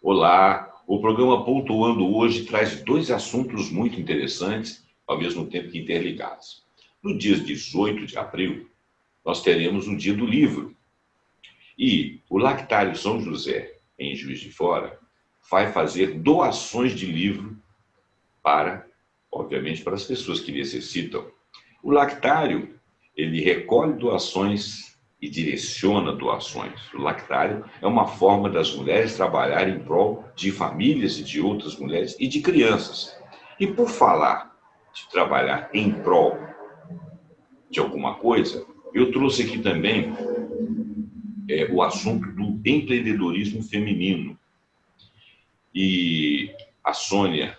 Olá, o programa Pontuando hoje traz dois assuntos muito interessantes, ao mesmo tempo que interligados. No dia 18 de abril, nós teremos o Dia do Livro. E o Lactário São José, em Juiz de Fora, vai fazer doações de livro para, obviamente, para as pessoas que necessitam. O Lactário, ele recolhe doações e direciona doações. O lactário é uma forma das mulheres trabalharem em prol de famílias e de outras mulheres e de crianças. E por falar de trabalhar em prol de alguma coisa, eu trouxe aqui também o assunto do empreendedorismo feminino. E a Sônia,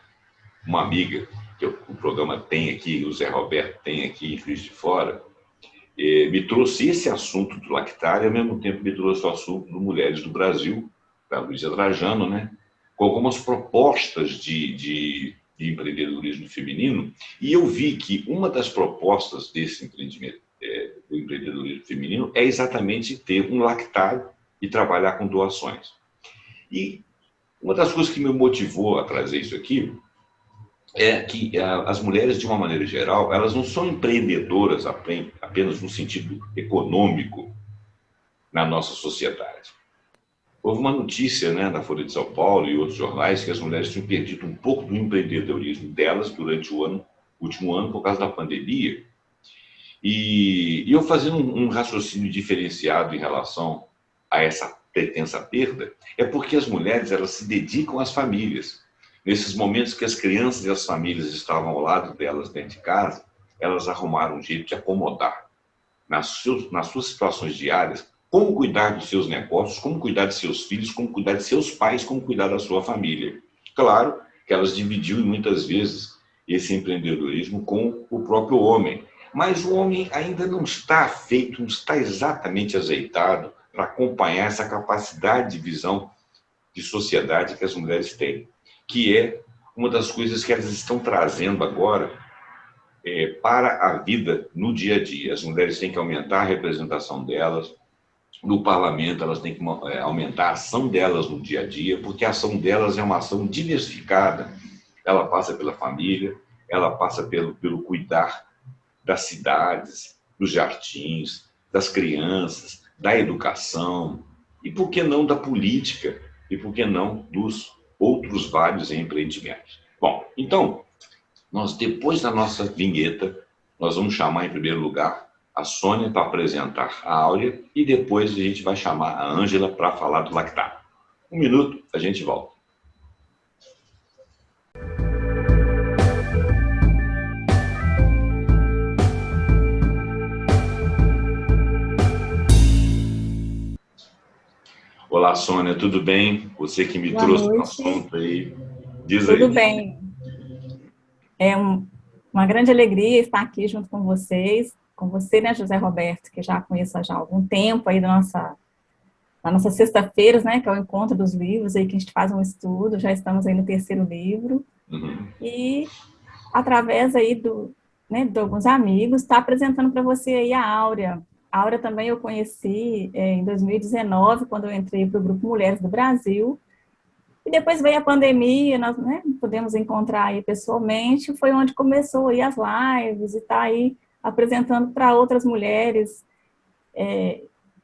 uma amiga que o programa tem aqui, o Zé Roberto tem aqui em Juiz de Fora, me trouxe esse assunto do lactário, ao mesmo tempo me trouxe o assunto do Mulheres do Brasil, da Luísa Trajano, né? Com algumas propostas de empreendedorismo feminino, e eu vi que uma das propostas desse empreendimento, do empreendedorismo feminino, é exatamente ter um lactário e trabalhar com doações. E uma das coisas que me motivou a trazer isso aqui é que as mulheres, de uma maneira geral, elas não são empreendedoras apenas no sentido econômico na nossa sociedade. Houve uma notícia, né, na Folha de São Paulo e outros jornais que as mulheres tinham perdido um pouco do empreendedorismo delas durante o último ano por causa da pandemia. E eu fazendo um raciocínio diferenciado em relação a essa pretensa perda, é porque as mulheres elas se dedicam às famílias. Nesses momentos que as crianças e as famílias estavam ao lado delas dentro de casa, elas arrumaram um jeito de acomodar nas suas situações diárias, como cuidar dos seus negócios, como cuidar de seus filhos, como cuidar de seus pais, como cuidar da sua família. Claro que elas dividiam muitas vezes esse empreendedorismo com o próprio homem, mas o homem ainda não está feito, não está exatamente azeitado para acompanhar essa capacidade de visão de sociedade que as mulheres têm, que é uma das coisas que elas estão trazendo agora para a vida no dia a dia. As mulheres têm que aumentar a representação delas no parlamento, elas têm que aumentar a ação delas no dia a dia, porque a ação delas é uma ação diversificada. Ela passa pela família, ela passa pelo cuidar das cidades, dos jardins, das crianças, da educação, e por que não da política, e por que não dos outros vários empreendimentos. Bom, então, nós depois da nossa vinheta, nós vamos chamar em primeiro lugar a Sônia para apresentar a Áurea e depois a gente vai chamar a Ângela para falar do lactário. Um minuto, a gente volta. Olá, Sônia, tudo bem? Você que me trouxe o assunto aí. Diz aí. Tudo bem. É uma grande alegria estar aqui junto com vocês, com você, né, José Roberto, que já conheço há algum tempo aí na nossa sexta-feiras, né, que é o encontro dos livros, aí que a gente faz um estudo, já estamos aí no terceiro livro, e através aí de alguns amigos, está apresentando para você aí a Áurea. A Áurea também eu conheci em 2019, quando eu entrei para o Grupo Mulheres do Brasil. E depois veio a pandemia, nós não pudemos encontrar aí pessoalmente, foi onde começou aí as lives e está aí apresentando para outras mulheres,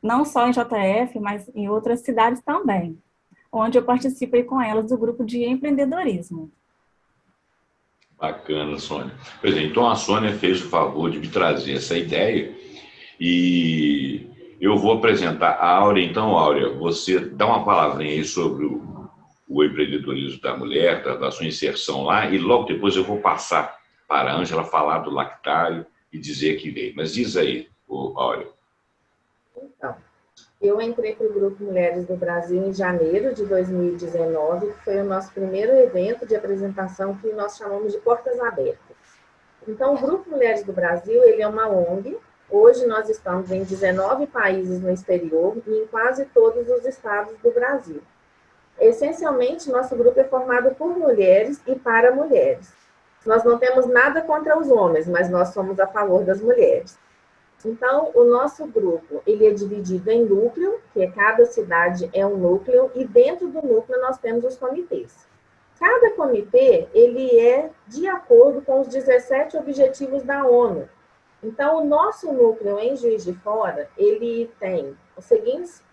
não só em JF, mas em outras cidades também, onde eu participo aí com elas do grupo de empreendedorismo. Bacana, Sônia. Pois é, então a Sônia fez o favor de me trazer essa ideia e eu vou apresentar a Áurea. Então, Áurea, você dá uma palavrinha aí sobre o empreendedorismo da mulher, da sua inserção lá, e logo depois eu vou passar para a Ângela falar do lactário e dizer que veio. Mas diz aí, Áurea. Então, eu entrei para o Grupo Mulheres do Brasil em janeiro de 2019, que foi o nosso primeiro evento de apresentação que nós chamamos de Portas Abertas. Então, o Grupo Mulheres do Brasil, ele é uma ONG. Hoje nós estamos em 19 países no exterior e em quase todos os estados do Brasil. Essencialmente, nosso grupo é formado por mulheres e para mulheres. Nós não temos nada contra os homens, mas nós somos a favor das mulheres. Então, o nosso grupo, ele é dividido em núcleo, que cada cidade é um núcleo, e dentro do núcleo nós temos os comitês. Cada comitê, ele é de acordo com os 17 objetivos da ONU. Então, o nosso núcleo em Juiz de Fora, ele tem os seguintes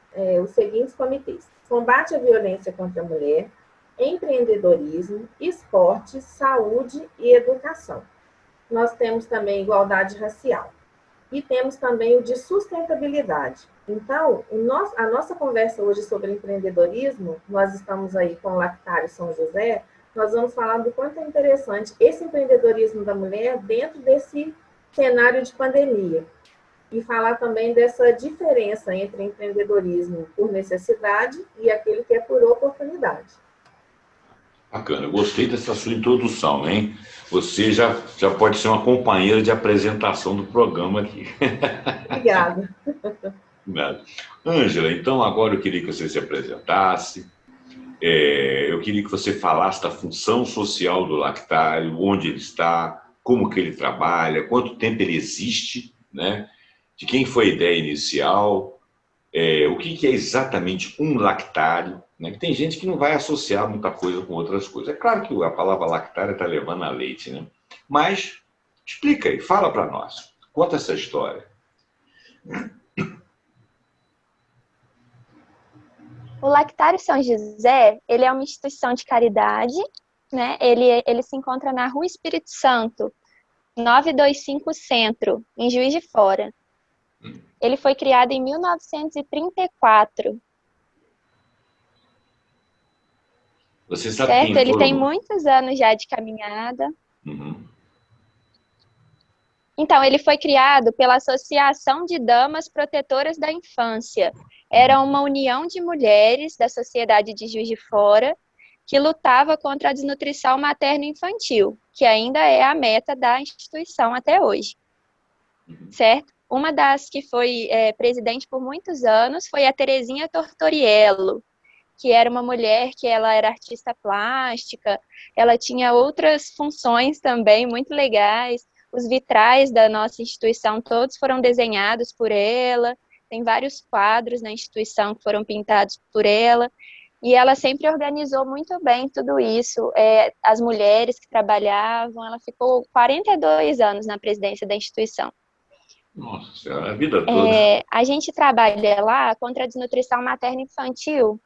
comitês: combate à violência contra a mulher, empreendedorismo, esporte, saúde e educação. Nós temos também igualdade racial. E temos também o de sustentabilidade. Então, a nossa conversa hoje sobre empreendedorismo, nós estamos aí com o Lactário São José, nós vamos falar do quanto é interessante esse empreendedorismo da mulher dentro desse cenário de pandemia. E falar também dessa diferença entre empreendedorismo por necessidade e aquele que é por oportunidade. Bacana, eu gostei dessa sua introdução, hein? Você já pode ser uma companheira de apresentação do programa aqui. Obrigada. Ângela, então agora eu queria que você se apresentasse. Eu queria que você falasse da função social do lactário, onde ele está, como que ele trabalha, quanto tempo ele existe, né? De quem foi a ideia inicial, o que é exatamente um lactário, né? Que tem gente que não vai associar muita coisa com outras coisas. É claro que a palavra lactária está levando a leite, né? Mas explica aí, fala para nós, conta essa história. O Lactário São José, ele é uma instituição de caridade, né? Ele se encontra na Rua Espírito Santo, 925 Centro, em Juiz de Fora. Ele foi criado em 1934. Você sabe certo? quem Ele foram? tem muitos anos já de caminhada. Uhum. Então, ele foi criado pela Associação de Damas Protetoras da Infância. Era uma união de mulheres da sociedade de Juiz de Fora que lutava contra a desnutrição materno-infantil, que ainda é a meta da instituição até hoje. Certo? Uma das que foi presidente por muitos anos foi a Terezinha Tortoriello, que era uma mulher que ela era artista plástica, ela tinha outras funções também muito legais. Os vitrais da nossa instituição todos foram desenhados por ela, tem vários quadros na instituição que foram pintados por ela, e ela sempre organizou muito bem tudo isso. As mulheres que trabalhavam, ela ficou 42 anos na presidência da instituição. Nossa, a vida toda. A gente trabalha lá contra a desnutrição materno-infantil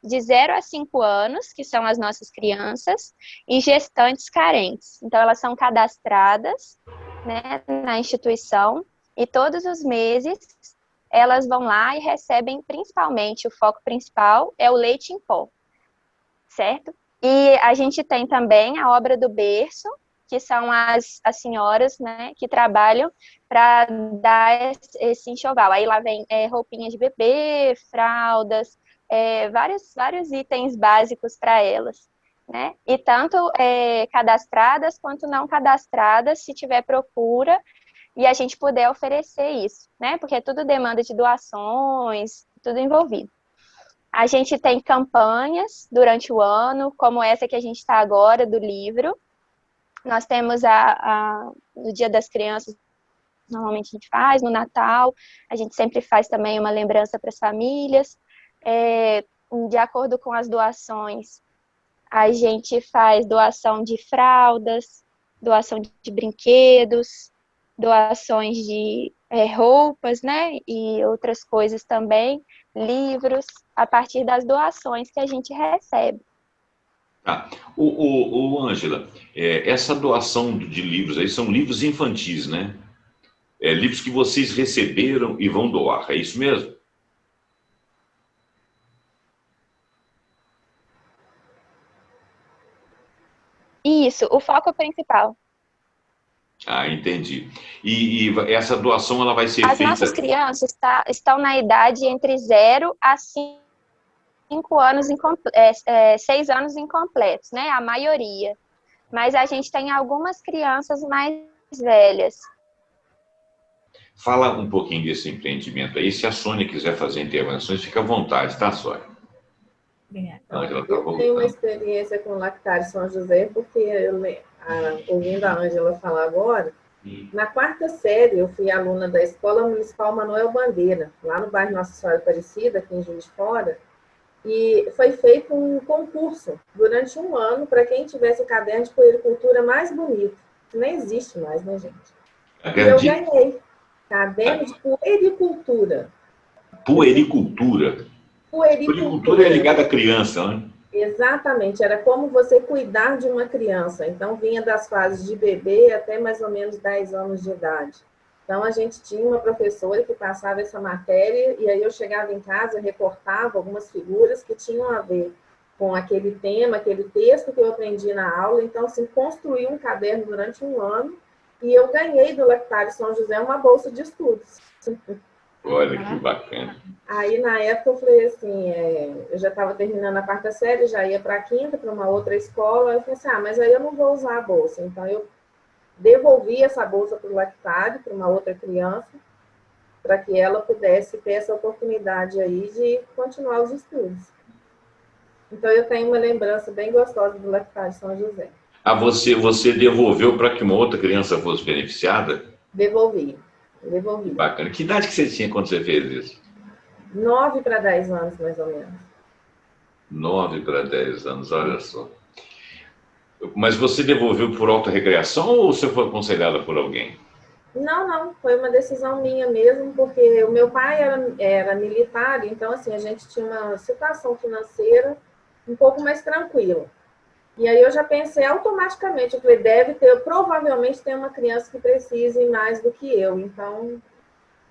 de 0 a 5 anos, que são as nossas crianças, e gestantes carentes. Então, elas são cadastradas, né, na instituição, e todos os meses elas vão lá e recebem, principalmente, o foco principal é o leite em pó, certo? E a gente tem também a obra do berço, que são as senhoras, né, que trabalham para dar esse enxoval. Aí lá vem roupinhas de bebê, fraldas, vários itens básicos para elas, né? E tanto cadastradas quanto não cadastradas, se tiver procura, e a gente puder oferecer isso, né? Porque é tudo demanda de doações, tudo envolvido. A gente tem campanhas durante o ano, como essa que a gente está agora, do livro. Nós temos no Dia das Crianças, normalmente a gente faz, no Natal, a gente sempre faz também uma lembrança para as famílias. De acordo com as doações, a gente faz doação de fraldas, doação de brinquedos, doações de roupas, né, e outras coisas também, livros, a partir das doações que a gente recebe. Tá. Ângela, essa doação de livros aí são livros infantis, né? Livros que vocês receberam e vão doar, é isso mesmo? Isso, o foco principal. Ah, entendi. E essa doação ela vai ser feita... As nossas crianças estão na idade entre 0 a 5 anos, 6 anos incompletos, né? A maioria. Mas a gente tem algumas crianças mais velhas. Fala um pouquinho desse empreendimento aí. Se a Sônia quiser fazer intervenções, fica à vontade, tá, Sônia? Eu tenho uma experiência com o Lactário São José, porque ouvindo a Ângela falar agora, na quarta série eu fui aluna da Escola Municipal Manuel Bandeira, lá no bairro Nossa Senhora Aparecida, aqui em Juiz de Fora, e foi feito um concurso durante um ano para quem tivesse o caderno de puericultura mais bonito. Nem existe mais, né, gente? E eu ganhei. Caderno de puericultura. Puericultura. Puericultura é ligada à criança, né? Exatamente. Era como você cuidar de uma criança. Então, vinha das fases de bebê até mais ou menos 10 anos de idade. Então, a gente tinha uma professora que passava essa matéria e aí eu chegava em casa, reportava algumas figuras que tinham a ver com aquele tema, aquele texto que eu aprendi na aula. Então, assim, construí um caderno durante um ano e eu ganhei do Lactário São José uma bolsa de estudos. Olha, que bacana. Aí, na época, eu falei assim, eu já estava terminando a quarta série, já ia para a quinta, para uma outra escola. Eu falei assim, mas aí eu não vou usar a bolsa. Então, eu devolvi essa bolsa para o Lactário, para uma outra criança, para que ela pudesse ter essa oportunidade aí de continuar os estudos. Então, eu tenho uma lembrança bem gostosa do Lactário São José. Você devolveu para que uma outra criança fosse beneficiada? Devolvi. Bacana. Que idade que você tinha quando você fez isso? 9 para 10 anos, mais ou menos. 9 para 10 anos, olha só. Mas você devolveu por autorrecreação ou você foi aconselhada por alguém? Não, foi uma decisão minha mesmo, porque o meu pai era militar, então assim, a gente tinha uma situação financeira um pouco mais tranquila. E aí eu já pensei automaticamente, eu falei, provavelmente tem uma criança que precise mais do que eu. Então,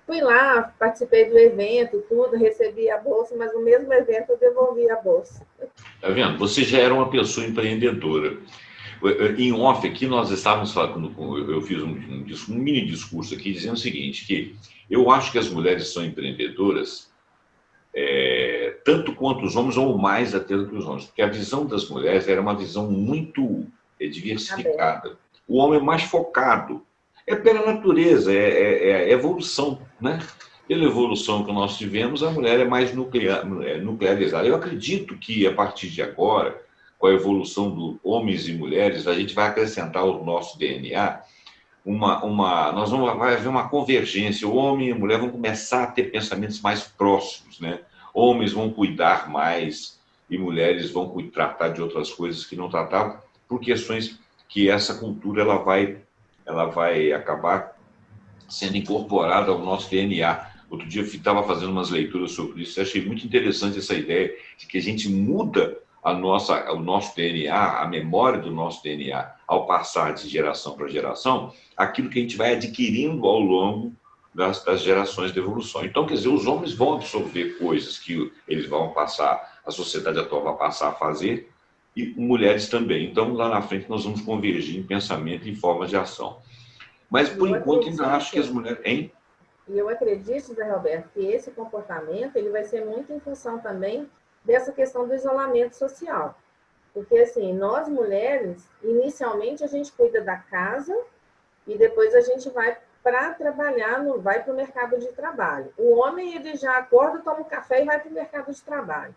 fui lá, participei do evento e tudo, recebi a bolsa, mas no mesmo evento eu devolvi a bolsa. Tá vendo? Você já era uma pessoa empreendedora. Em off aqui nós estávamos falando, eu fiz um mini discurso aqui dizendo o seguinte, que eu acho que as mulheres são empreendedoras tanto quanto os homens ou mais até do que os homens, porque a visão das mulheres era uma visão muito diversificada. O homem é mais focado, é pela natureza, é evolução, né? Pela evolução que nós tivemos, a mulher é mais nuclearizada. Eu acredito que a partir de agora, com a evolução dos homens e mulheres, a gente vai acrescentar ao nosso DNA vai haver uma convergência. O homem e a mulher vão começar a ter pensamentos mais próximos, né? Homens vão cuidar mais e mulheres vão tratar de outras coisas que não tratavam, por questões que essa cultura ela vai acabar sendo incorporada ao nosso DNA. Outro dia eu estava fazendo umas leituras sobre isso, eu achei muito interessante essa ideia de que a gente muda o nosso DNA, a memória do nosso DNA, ao passar de geração para geração, aquilo que a gente vai adquirindo ao longo das gerações de evolução. Então, quer dizer, os homens vão absorver coisas que eles vão passar, a sociedade atual vai passar a fazer, e mulheres também. Então, lá na frente, nós vamos convergir em pensamento e em formas de ação. Mas, por enquanto, ainda acho que as mulheres... Hein? E eu acredito, Zé Roberto, que esse comportamento ele vai ser muito em função também dessa questão do isolamento social. Porque, assim, nós mulheres, inicialmente a gente cuida da casa e depois a gente vai para trabalhar, vai para o mercado de trabalho. O homem, ele já acorda, toma um café e vai para o mercado de trabalho.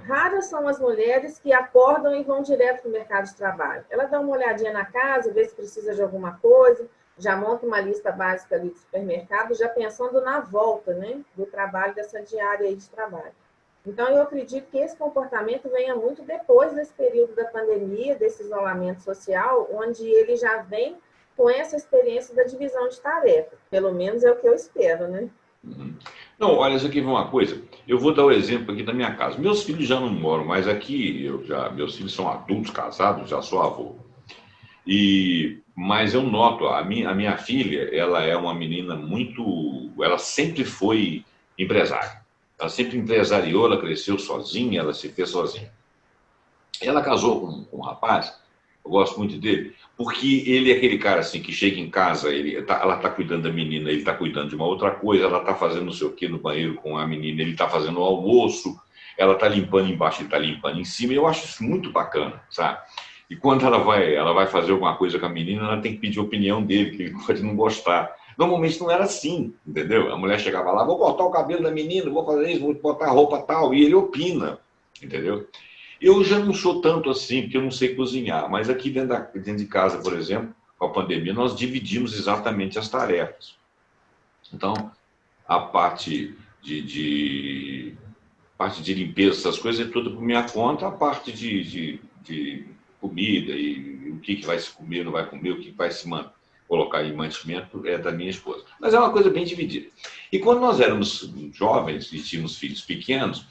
Raras são as mulheres que acordam e vão direto para o mercado de trabalho. Ela dá uma olhadinha na casa, vê se precisa de alguma coisa, já monta uma lista básica ali do supermercado, já pensando na volta, né, do trabalho, dessa diária aí de trabalho. Então, eu acredito que esse comportamento venha muito depois desse período da pandemia, desse isolamento social, onde ele já vem com essa experiência da divisão de tarefa. Pelo menos é o que eu espero, né? Não, olha, isso aqui é uma coisa. Eu vou dar o exemplo aqui da minha casa. Meus filhos já não moram mais aqui. Meus filhos são adultos, casados, já sou avô. Mas eu noto, a minha filha, ela é uma menina ela sempre foi empresária. Ela sempre empresariou, ela cresceu sozinha, ela se fez sozinha. Ela casou com um rapaz, eu gosto muito dele, porque ele é aquele cara assim que chega em casa, ela está cuidando da menina, ele está cuidando de uma outra coisa, ela está fazendo não sei o que no banheiro com a menina, ele está fazendo o almoço, ela está limpando embaixo, ele está limpando em cima. Eu acho isso muito bacana, sabe? E quando ela vai fazer alguma coisa com a menina, ela tem que pedir a opinião dele, que ele pode não gostar. Normalmente não era assim, entendeu? A mulher chegava lá, vou cortar o cabelo da menina, vou fazer isso, vou botar a roupa tal, e ele opina, entendeu? Eu já não sou tanto assim, porque eu não sei cozinhar, mas aqui dentro de casa, por exemplo, com a pandemia, nós dividimos exatamente as tarefas. Então, a parte de limpeza, essas coisas, é tudo por minha conta, a parte de comida e o que vai se comer, não vai comer, o que vai se colocar em mantimento é da minha esposa. Mas é uma coisa bem dividida. E quando nós éramos jovens e tínhamos filhos pequenos,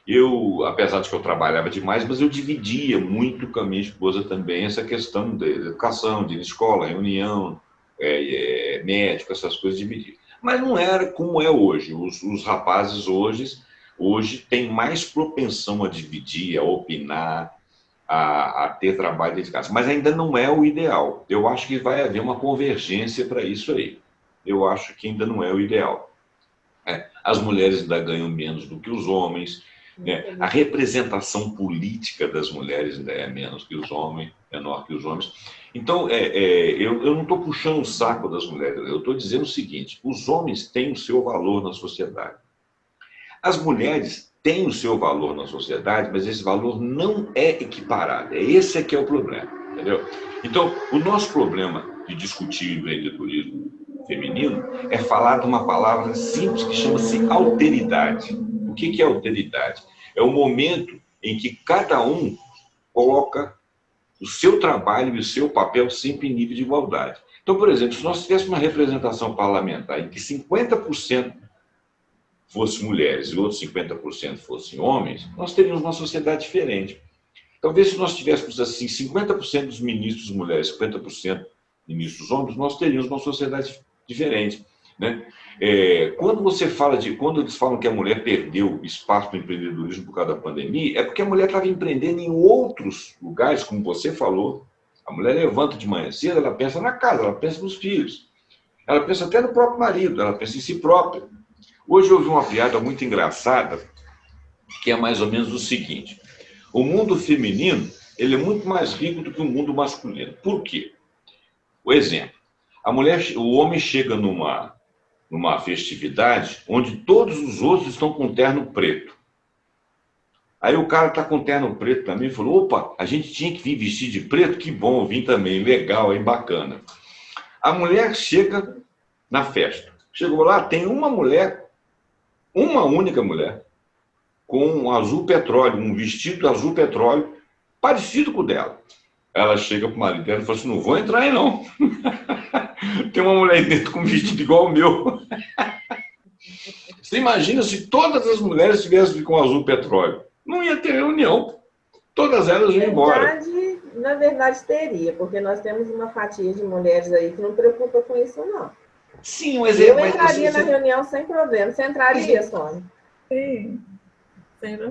eu, apesar de que eu trabalhava demais, mas eu dividia muito com a minha esposa também essa questão da educação, de ir à escola, reunião, médico, essas coisas, dividia. Mas não era como é hoje. Os rapazes hoje têm mais propensão a dividir, a opinar, a ter trabalho dentro de casa. Mas ainda não é o ideal. Eu acho que vai haver uma convergência para isso aí. Eu acho que ainda não é o ideal. As mulheres ainda ganham menos do que os homens. Né? A representação política das mulheres ainda é menos que os homens, menor que os homens. Então, eu não estou puxando o saco das mulheres, eu estou dizendo o seguinte: os homens têm o seu valor na sociedade. As mulheres têm o seu valor na sociedade, mas esse valor não é equiparado. Esse é que é o problema, entendeu? Então, o nosso problema de discutir o empreendedorismo feminino é falar de uma palavra simples que chama-se alteridade. O que é alteridade? É o momento em que cada um coloca o seu trabalho e o seu papel sempre em nível de igualdade. Então, por exemplo, se nós tivéssemos uma representação parlamentar em que 50% fossem mulheres e outros 50% fossem homens, nós teríamos uma sociedade diferente. Talvez se nós tivéssemos assim 50% dos ministros mulheres, 50% ministros homens, nós teríamos uma sociedade diferente. Né? Quando eles falam que a mulher perdeu espaço para o empreendedorismo por causa da pandemia, é porque a mulher estava empreendendo em outros lugares, como você falou. A mulher levanta de manhã cedo, ela pensa na casa, ela pensa nos filhos, ela pensa até no próprio marido, ela pensa em si própria. Hoje eu ouvi uma piada muito engraçada, que é mais ou menos o seguinte: o mundo feminino ele é muito mais rico do que o mundo masculino. Por quê? O exemplo: o homem chega numa festividade onde todos os outros estão com terno preto. Aí o cara está com terno preto também e falou: opa, a gente tinha que vir vestir de preto? Que bom, eu vim também, legal, aí, bacana. A mulher chega na festa. Chegou lá, tem uma única mulher, com um azul petróleo, um vestido azul petróleo, parecido com o dela. Ela chega para o marido dela e fala assim: não vou entrar aí não. Tem uma mulher aí dentro com um vestido igual ao meu. Você imagina se todas as mulheres tivessem com azul petróleo? Não ia ter reunião. Todas elas iam embora. Na verdade, teria, porque nós temos uma fatia de mulheres aí que não preocupa com isso, não. Sim, um exemplo. Eu entraria na reunião sem problema. Você entraria, Sônia? Sim.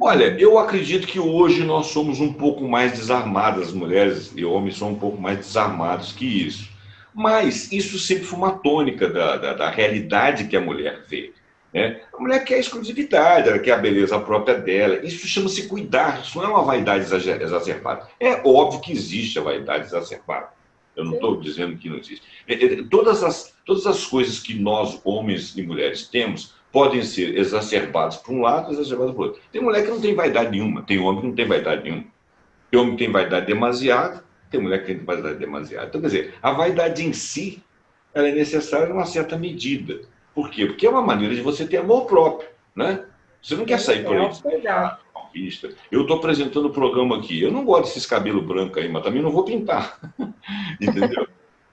Olha, eu acredito que hoje nós somos um pouco mais desarmadas, mulheres e homens são um pouco mais desarmados que isso. Mas isso sempre foi uma tônica da realidade que a mulher vê. Né? A mulher quer exclusividade, ela quer a beleza própria dela. Isso chama-se cuidar, isso não é uma vaidade exacerbada. É óbvio que existe a vaidade exacerbada. Eu não estou dizendo que não existe. Todas as coisas que nós, homens e mulheres, temos podem ser exacerbadas por um lado e exacerbadas por outro. Tem mulher que não tem vaidade nenhuma, tem homem que não tem vaidade nenhuma. Tem homem que tem vaidade demasiada, tem mulher que tem vaidade demasiada. Então, quer dizer, a vaidade em si ela é necessária em uma certa medida. Por quê? Porque é uma maneira de você ter amor próprio. Né? Você não quer sair por aí de vista. Eu estou apresentando o programa aqui. Eu não gosto desses cabelos brancos aí, mas também não vou pintar. Entendeu?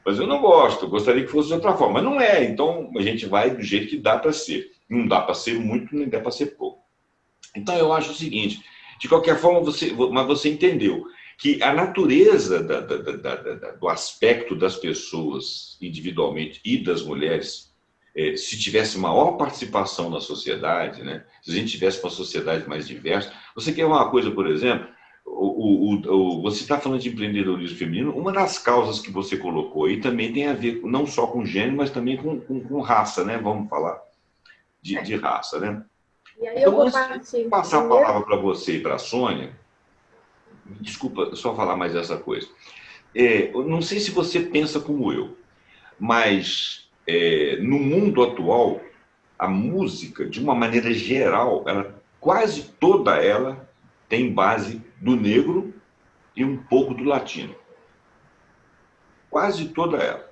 Mas eu não gosto, eu gostaria que fosse de outra forma. Mas não é, então a gente vai do jeito que dá para ser. Não dá para ser muito, nem dá para ser pouco. Então eu acho o seguinte: de qualquer forma, você entendeu que a natureza do aspecto das pessoas individualmente e das mulheres, se tivesse maior participação na sociedade, né? Se a gente tivesse uma sociedade mais diversa. Você quer uma coisa, por exemplo, você está falando de empreendedorismo feminino, uma das causas que você colocou aí também tem a ver não só com gênero, mas também com raça, né? Vamos falar de raça, né? E aí então, antes de passar a palavra para você e para a Sônia, desculpa só falar mais essa coisa. Eu não sei se você pensa como eu, mas no mundo atual, a música, de uma maneira geral, quase toda ela tem base do negro e um pouco do latino. Quase toda ela.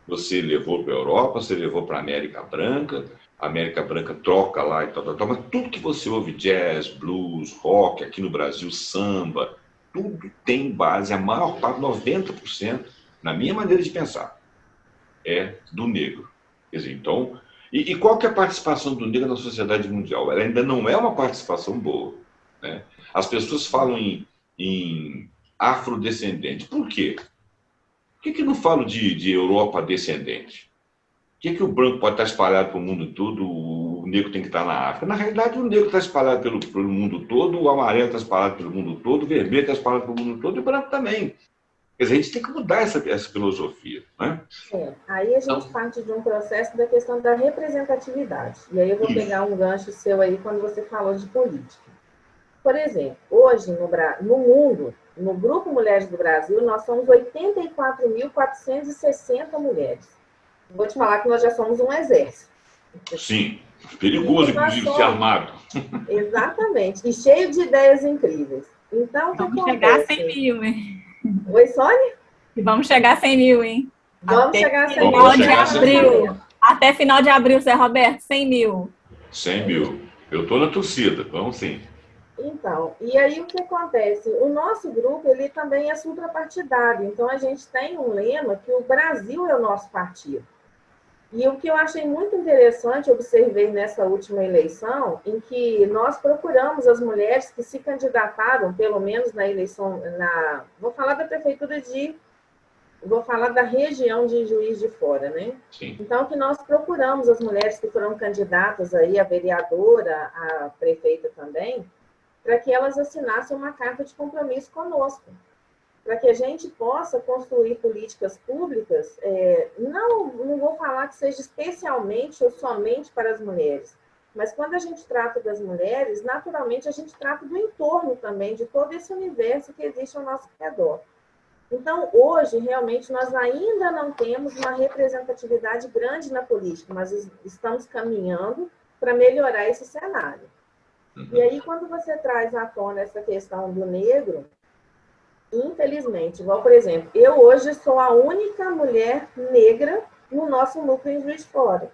Você levou para a Europa, você levou para a América Branca troca lá e tal, mas tudo que você ouve, jazz, blues, rock, aqui no Brasil, samba, tudo tem base, a maior parte, 90%, na minha maneira de pensar, é do negro. Quer dizer, então, e qual que é a participação do negro na sociedade mundial? Ela ainda não é uma participação boa, né? As pessoas falam em afrodescendente. Por quê? Por que não falo de Europa descendente? Por que o branco pode estar espalhado pelo mundo todo, o negro tem que estar na África? Na realidade, o negro está espalhado pelo mundo todo, o amarelo está espalhado pelo mundo todo, o vermelho está espalhado pelo mundo todo e o branco também. Quer dizer, a gente tem que mudar essa filosofia, né? Aí a gente parte de um processo da questão da representatividade. E aí eu vou pegar um gancho seu aí quando você falou de política. Por exemplo, hoje no mundo, no Grupo Mulheres do Brasil, nós somos 84.460 mulheres. Vou te falar que nós já somos um exército. Sim, perigoso, inclusive, ser armado. Exatamente, e cheio de ideias incríveis. Então, o que acontece? Vamos chegar a 100 mil, hein? Oi, Sônia? E vamos chegar a 100 mil, hein? Vamos chegar a 100 mil. Até final de abril, Zé Roberto, 100 mil. 100 mil. Eu estou na torcida, vamos sim. Então, e aí o que acontece? O nosso grupo, ele também é suprapartidário. Então, a gente tem um lema que o Brasil é o nosso partido. E o que eu achei muito interessante, observei nessa última eleição, em que nós procuramos as mulheres que se candidataram, pelo menos na eleição, vou falar da vou falar da região de Juiz de Fora, né? Sim. Então, que nós procuramos as mulheres que foram candidatas aí, a vereadora, a prefeita também, para que elas assinassem uma carta de compromisso conosco, para que a gente possa construir políticas públicas, não vou falar que seja especialmente ou somente para as mulheres, mas quando a gente trata das mulheres, naturalmente a gente trata do entorno também, de todo esse universo que existe ao nosso redor. Então, hoje, realmente, nós ainda não temos uma representatividade grande na política, mas estamos caminhando para melhorar esse cenário. E aí, quando você traz à tona essa questão do negro, infelizmente, igual, por exemplo, eu hoje sou a única mulher negra no nosso núcleo em Juiz de Fora.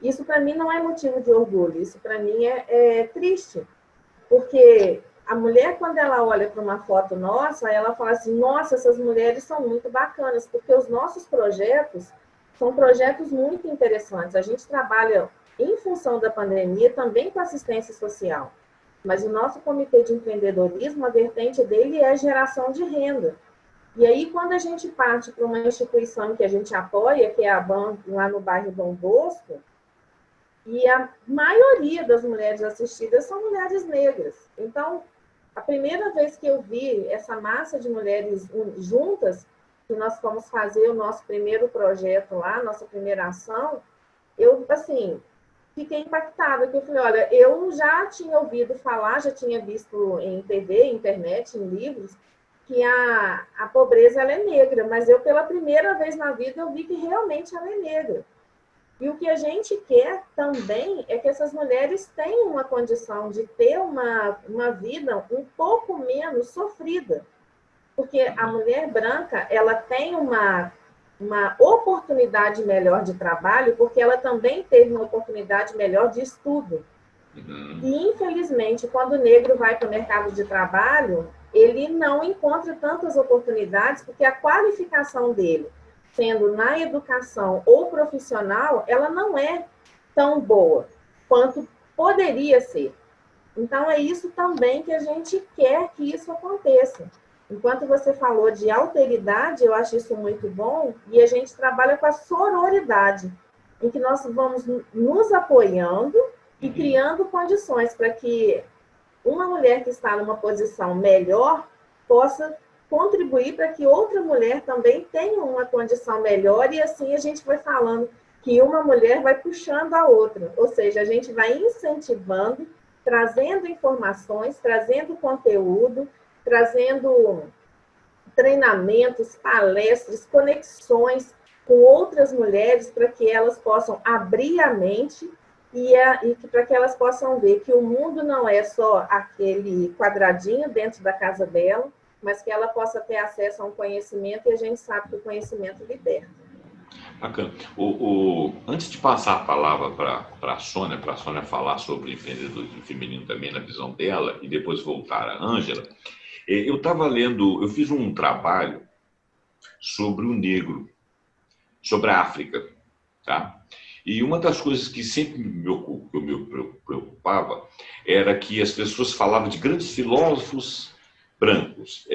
Isso, para mim, não é motivo de orgulho, isso, para mim, é triste. Porque a mulher, quando ela olha para uma foto nossa, ela fala assim, nossa, essas mulheres são muito bacanas, porque os nossos projetos são projetos muito interessantes. A gente trabalha, em função da pandemia, também com assistência social. Mas o nosso comitê de empreendedorismo, a vertente dele é geração de renda. E aí, quando a gente parte para uma instituição que a gente apoia, que é a BAN, lá no bairro Dom Bosco, e a maioria das mulheres assistidas são mulheres negras. Então, a primeira vez que eu vi essa massa de mulheres juntas, que nós fomos fazer o nosso primeiro projeto lá, nossa primeira ação, eu, assim, fiquei impactada, porque eu falei, olha, eu já tinha ouvido falar, já tinha visto em TV, internet, em livros, que a pobreza ela é negra, mas eu, pela primeira vez na vida, eu vi que realmente ela é negra. E o que a gente quer também é que essas mulheres tenham uma condição de ter uma vida um pouco menos sofrida. Porque a mulher branca, ela tem uma oportunidade melhor de trabalho, porque ela também teve uma oportunidade melhor de estudo. E, infelizmente, quando o negro vai para o mercado de trabalho, ele não encontra tantas oportunidades, porque a qualificação dele, sendo na educação ou profissional, ela não é tão boa quanto poderia ser. Então, é isso também que a gente quer que isso aconteça. Enquanto você falou de alteridade, eu acho isso muito bom, e a gente trabalha com a sororidade, em que nós vamos nos apoiando e criando condições para que uma mulher que está numa posição melhor possa contribuir para que outra mulher também tenha uma condição melhor, e assim a gente vai falando que uma mulher vai puxando a outra, ou seja, a gente vai incentivando, trazendo informações, trazendo conteúdo, trazendo treinamentos, palestras, conexões com outras mulheres para que elas possam abrir a mente e para que elas possam ver que o mundo não é só aquele quadradinho dentro da casa dela, mas que ela possa ter acesso a um conhecimento, e a gente sabe que o conhecimento liberta. Bacana. Antes de passar a palavra para a Sônia falar sobre empreendedorismo feminino também na visão dela, e depois voltar a Ângela, eu estava lendo, eu fiz um trabalho sobre o negro, sobre a África, tá? E uma das coisas que sempre me preocupava era que as pessoas falavam de grandes filósofos brancos.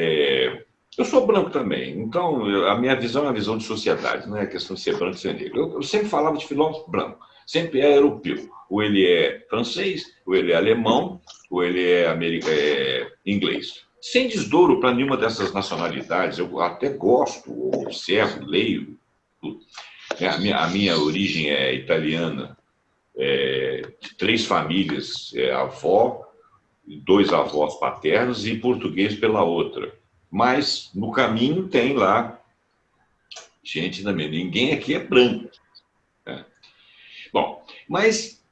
Eu sou branco também, então a minha visão é uma visão de sociedade, não é questão de ser branco e ser negro. Eu sempre falava de filósofo branco, sempre é europeu. Ou ele é francês, ou ele é alemão, ou ele é inglês. Sem desdouro para nenhuma dessas nacionalidades, eu até gosto, observo, leio, tudo. A minha origem é italiana, de 3 famílias, avó, 2 avós paternos e português pela outra. Mas no caminho tem lá gente também. Ninguém aqui é branco, né? Bom, mas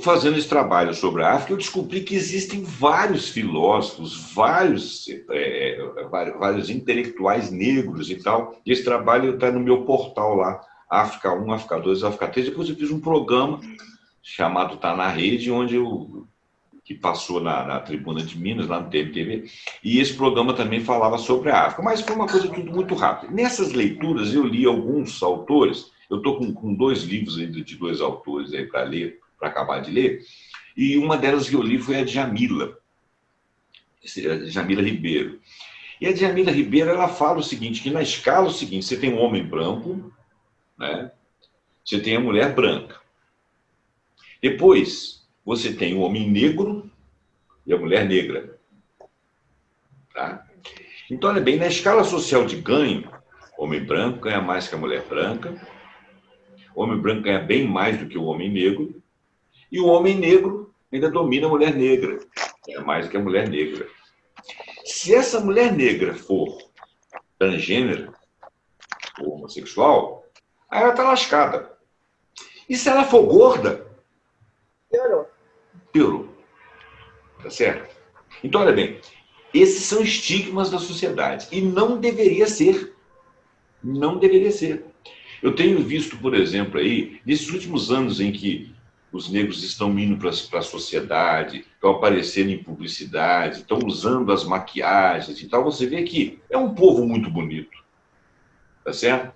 fazendo esse trabalho sobre a África, eu descobri que existem vários filósofos, vários intelectuais negros e tal. E esse trabalho está no meu portal lá, África 1, África 2, África 3. Depois eu fiz um programa chamado Tá na Rede, que passou na Tribuna de Minas, lá no TMTV, e esse programa também falava sobre a África, mas foi uma coisa tudo muito rápida. Nessas leituras eu li alguns autores, eu estou com 2 livros ainda de 2 autores aí para ler, para acabar de ler, e uma delas que eu li foi a Djamila Ribeiro. E a Djamila Ribeiro, ela fala o seguinte, que na escala é o seguinte, você tem um homem branco, né? Você tem a mulher branca. Depois, você tem o homem negro e a mulher negra. Tá? Então, olha bem, na escala social de ganho, o homem branco ganha mais que a mulher branca, o homem branco ganha bem mais do que o homem negro, e o homem negro ainda domina a mulher negra, ganha mais do que a mulher negra. Se essa mulher negra for transgênera, ou homossexual, aí ela está lascada. E se ela for gorda, piorou. Tá certo? Então, olha bem, esses são estigmas da sociedade. E não deveria ser. Não deveria ser. Eu tenho visto, por exemplo, aí, nesses últimos anos em que os negros estão indo para a sociedade, estão aparecendo em publicidade, estão usando as maquiagens e tal, você vê que é um povo muito bonito. Tá certo?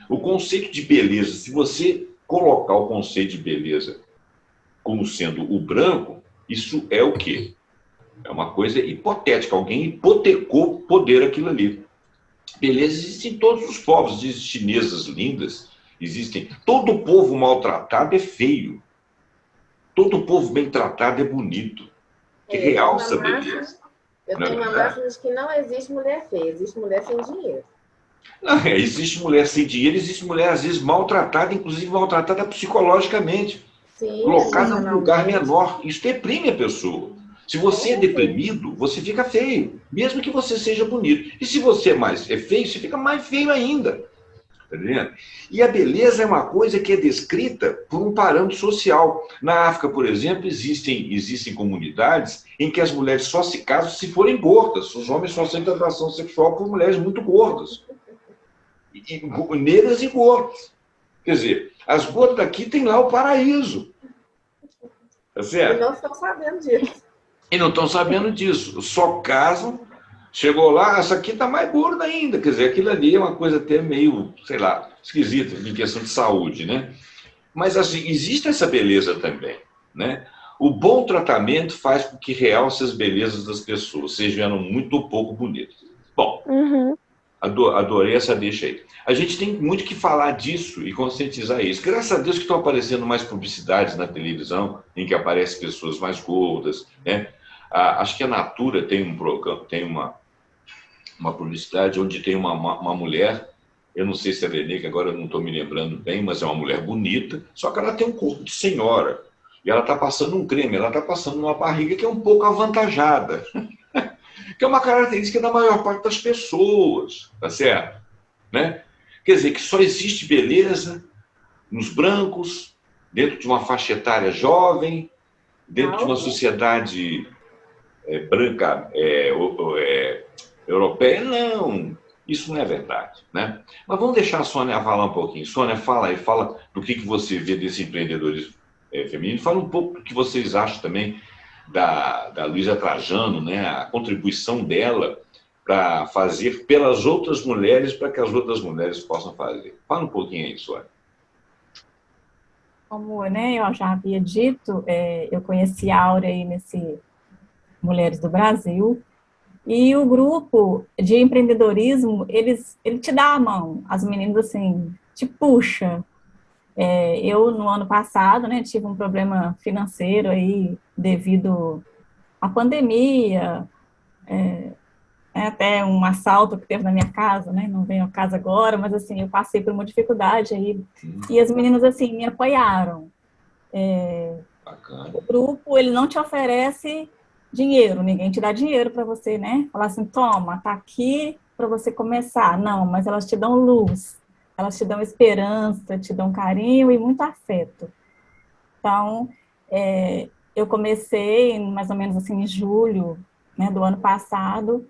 O conceito de beleza, se você colocar o conceito de beleza como sendo o branco, isso é o quê? É uma coisa hipotética. Alguém hipotecou poder aquilo ali. Beleza, existem todos os povos. Existem chinesas lindas, existem. Todo povo maltratado é feio. Todo povo bem tratado é bonito. Que realça a beleza. Eu tenho uma máxima de que não existe mulher feia, existe mulher sem dinheiro. Não, existe mulher sem dinheiro, existe mulher, às vezes, maltratada, inclusive maltratada psicologicamente. Sim, colocada num lugar menor. Isso deprime a pessoa. Se você é deprimido, você fica feio, mesmo que você seja bonito. E se você é feio, você fica mais feio ainda. Tá entendendo? E a beleza é uma coisa que é descrita por um parâmetro social. Na África, por exemplo, existem comunidades em que as mulheres só se casam se forem gordas. Os homens só sentem atração sexual por mulheres muito gordas. Negras e gordas. Quer dizer, as gordas daqui têm lá o paraíso. Tá certo? E não estão sabendo disso. E não estão sabendo disso. Só casam, chegou lá, essa aqui está mais gorda ainda. Quer dizer, aquilo ali é uma coisa até meio, sei lá, esquisita, em questão de saúde, né? Mas, assim, existe essa beleza também, né? O bom tratamento faz com que realce as belezas das pessoas, sejam muito ou pouco bonitas. Bom, adorei essa deixa aí. A gente tem muito que falar disso e conscientizar isso. Graças a Deus que estão aparecendo mais publicidades na televisão, em que aparecem pessoas mais gordas, né? Acho que a Natura tem um programa, tem uma publicidade onde tem uma mulher, eu não sei se ela é negra, agora eu não estou me lembrando bem, mas é uma mulher bonita, só que ela tem um corpo de senhora. E ela está passando um creme, ela está passando uma barriga que é um pouco avantajada. Que é uma característica da maior parte das pessoas, tá certo? Né? Quer dizer, que só existe beleza nos brancos, dentro de uma faixa etária jovem, dentro de uma sociedade branca, europeia. Não, isso não é verdade, né? Mas vamos deixar a Sônia falar um pouquinho. Sônia, fala aí, fala do que você vê desse empreendedorismo feminino. Fala um pouco do que vocês acham também da Luísa Trajano, né? A contribuição dela para fazer pelas outras mulheres, para que as outras mulheres possam fazer. Fala um pouquinho aí, Sônia. Como, né, eu já havia dito, eu conheci a Áurea aí nesse Mulheres do Brasil, e o grupo de empreendedorismo, ele te dá a mão, as meninas, assim, te puxa. Eu, no ano passado, né, tive um problema financeiro aí, devido à pandemia, até um assalto que teve na minha casa, né, não venho a casa agora, mas, assim, eu passei por uma dificuldade aí, e as meninas, assim, me apoiaram. Bacana. O grupo, ele não te oferece dinheiro, ninguém te dá dinheiro para você, né? Falar assim, toma, tá aqui para você começar. Não, mas elas te dão luz, elas te dão esperança, te dão carinho e muito afeto. Então, eu comecei mais ou menos assim em julho, né, do ano passado.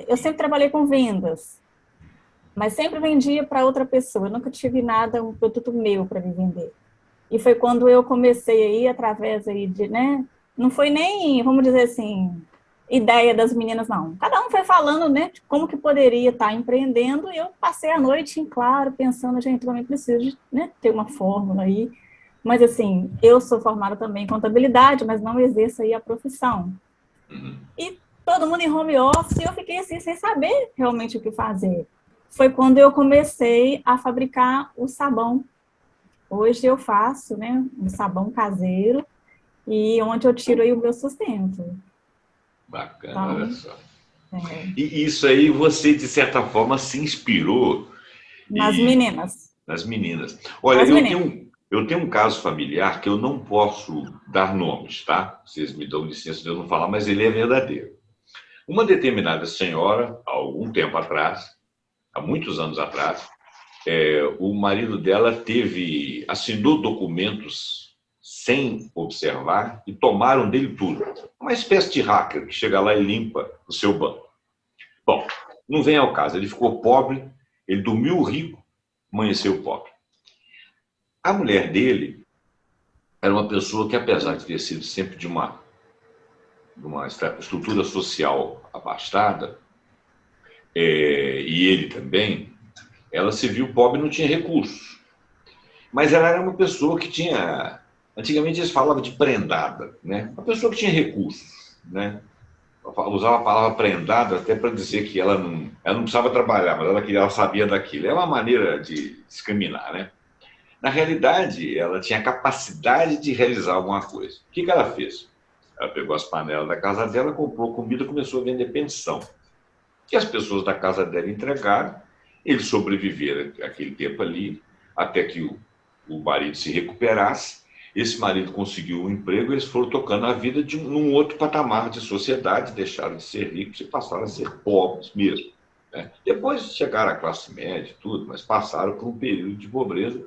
Eu sempre trabalhei com vendas, mas sempre vendia para outra pessoa. Eu nunca tive nada, um produto meu para me vender. E foi quando eu comecei aí, através aí de, né, não foi nem, vamos dizer assim, ideia das meninas, não. Cada um foi falando, né, de como que poderia estar empreendendo, e eu passei a noite em claro, pensando, gente, também preciso, né, ter uma fórmula aí. Mas, assim, eu sou formada também em contabilidade, mas não exerço aí a profissão. E todo mundo em home office, e eu fiquei assim, sem saber realmente o que fazer. Foi quando eu comecei a fabricar o sabão. Hoje eu faço, né, um sabão caseiro, e onde eu tiro aí o meu sustento. Bacana, Então, olha só. E isso aí você, de certa forma, se inspirou nas meninas. Nas meninas. Olha, eu tenho um caso familiar que eu não posso dar nomes, tá? Vocês me dão licença de eu não falar, mas ele é verdadeiro. Uma determinada senhora, há algum tempo atrás, há muitos anos atrás, o marido dela assinou documentos sem observar e tomaram dele tudo. Uma espécie de hacker que chega lá e limpa o seu banco. Bom, não vem ao caso. Ele ficou pobre, ele dormiu rico, amanheceu pobre. A mulher dele era uma pessoa que, apesar de ter sido sempre de uma estrutura social abastada, e ele também, ela se viu pobre e não tinha recursos. Mas ela era uma pessoa que tinha... Antigamente eles falavam de prendada, né? Uma pessoa que tinha recursos, né? Usava a palavra prendada até para dizer que ela não precisava trabalhar, mas ela sabia daquilo. É uma maneira de discriminar, né? Na realidade, ela tinha a capacidade de realizar alguma coisa. O que ela fez? Ela pegou as panelas da casa dela, comprou comida e começou a vender pensão. E as pessoas da casa dela entregaram, eles sobreviveram aquele tempo ali, até que o marido se recuperasse. Esse marido conseguiu um emprego, eles foram tocando a vida num outro patamar de sociedade, deixaram de ser ricos e passaram a ser pobres mesmo, né? Depois chegaram à classe média e tudo, mas passaram por um período de pobreza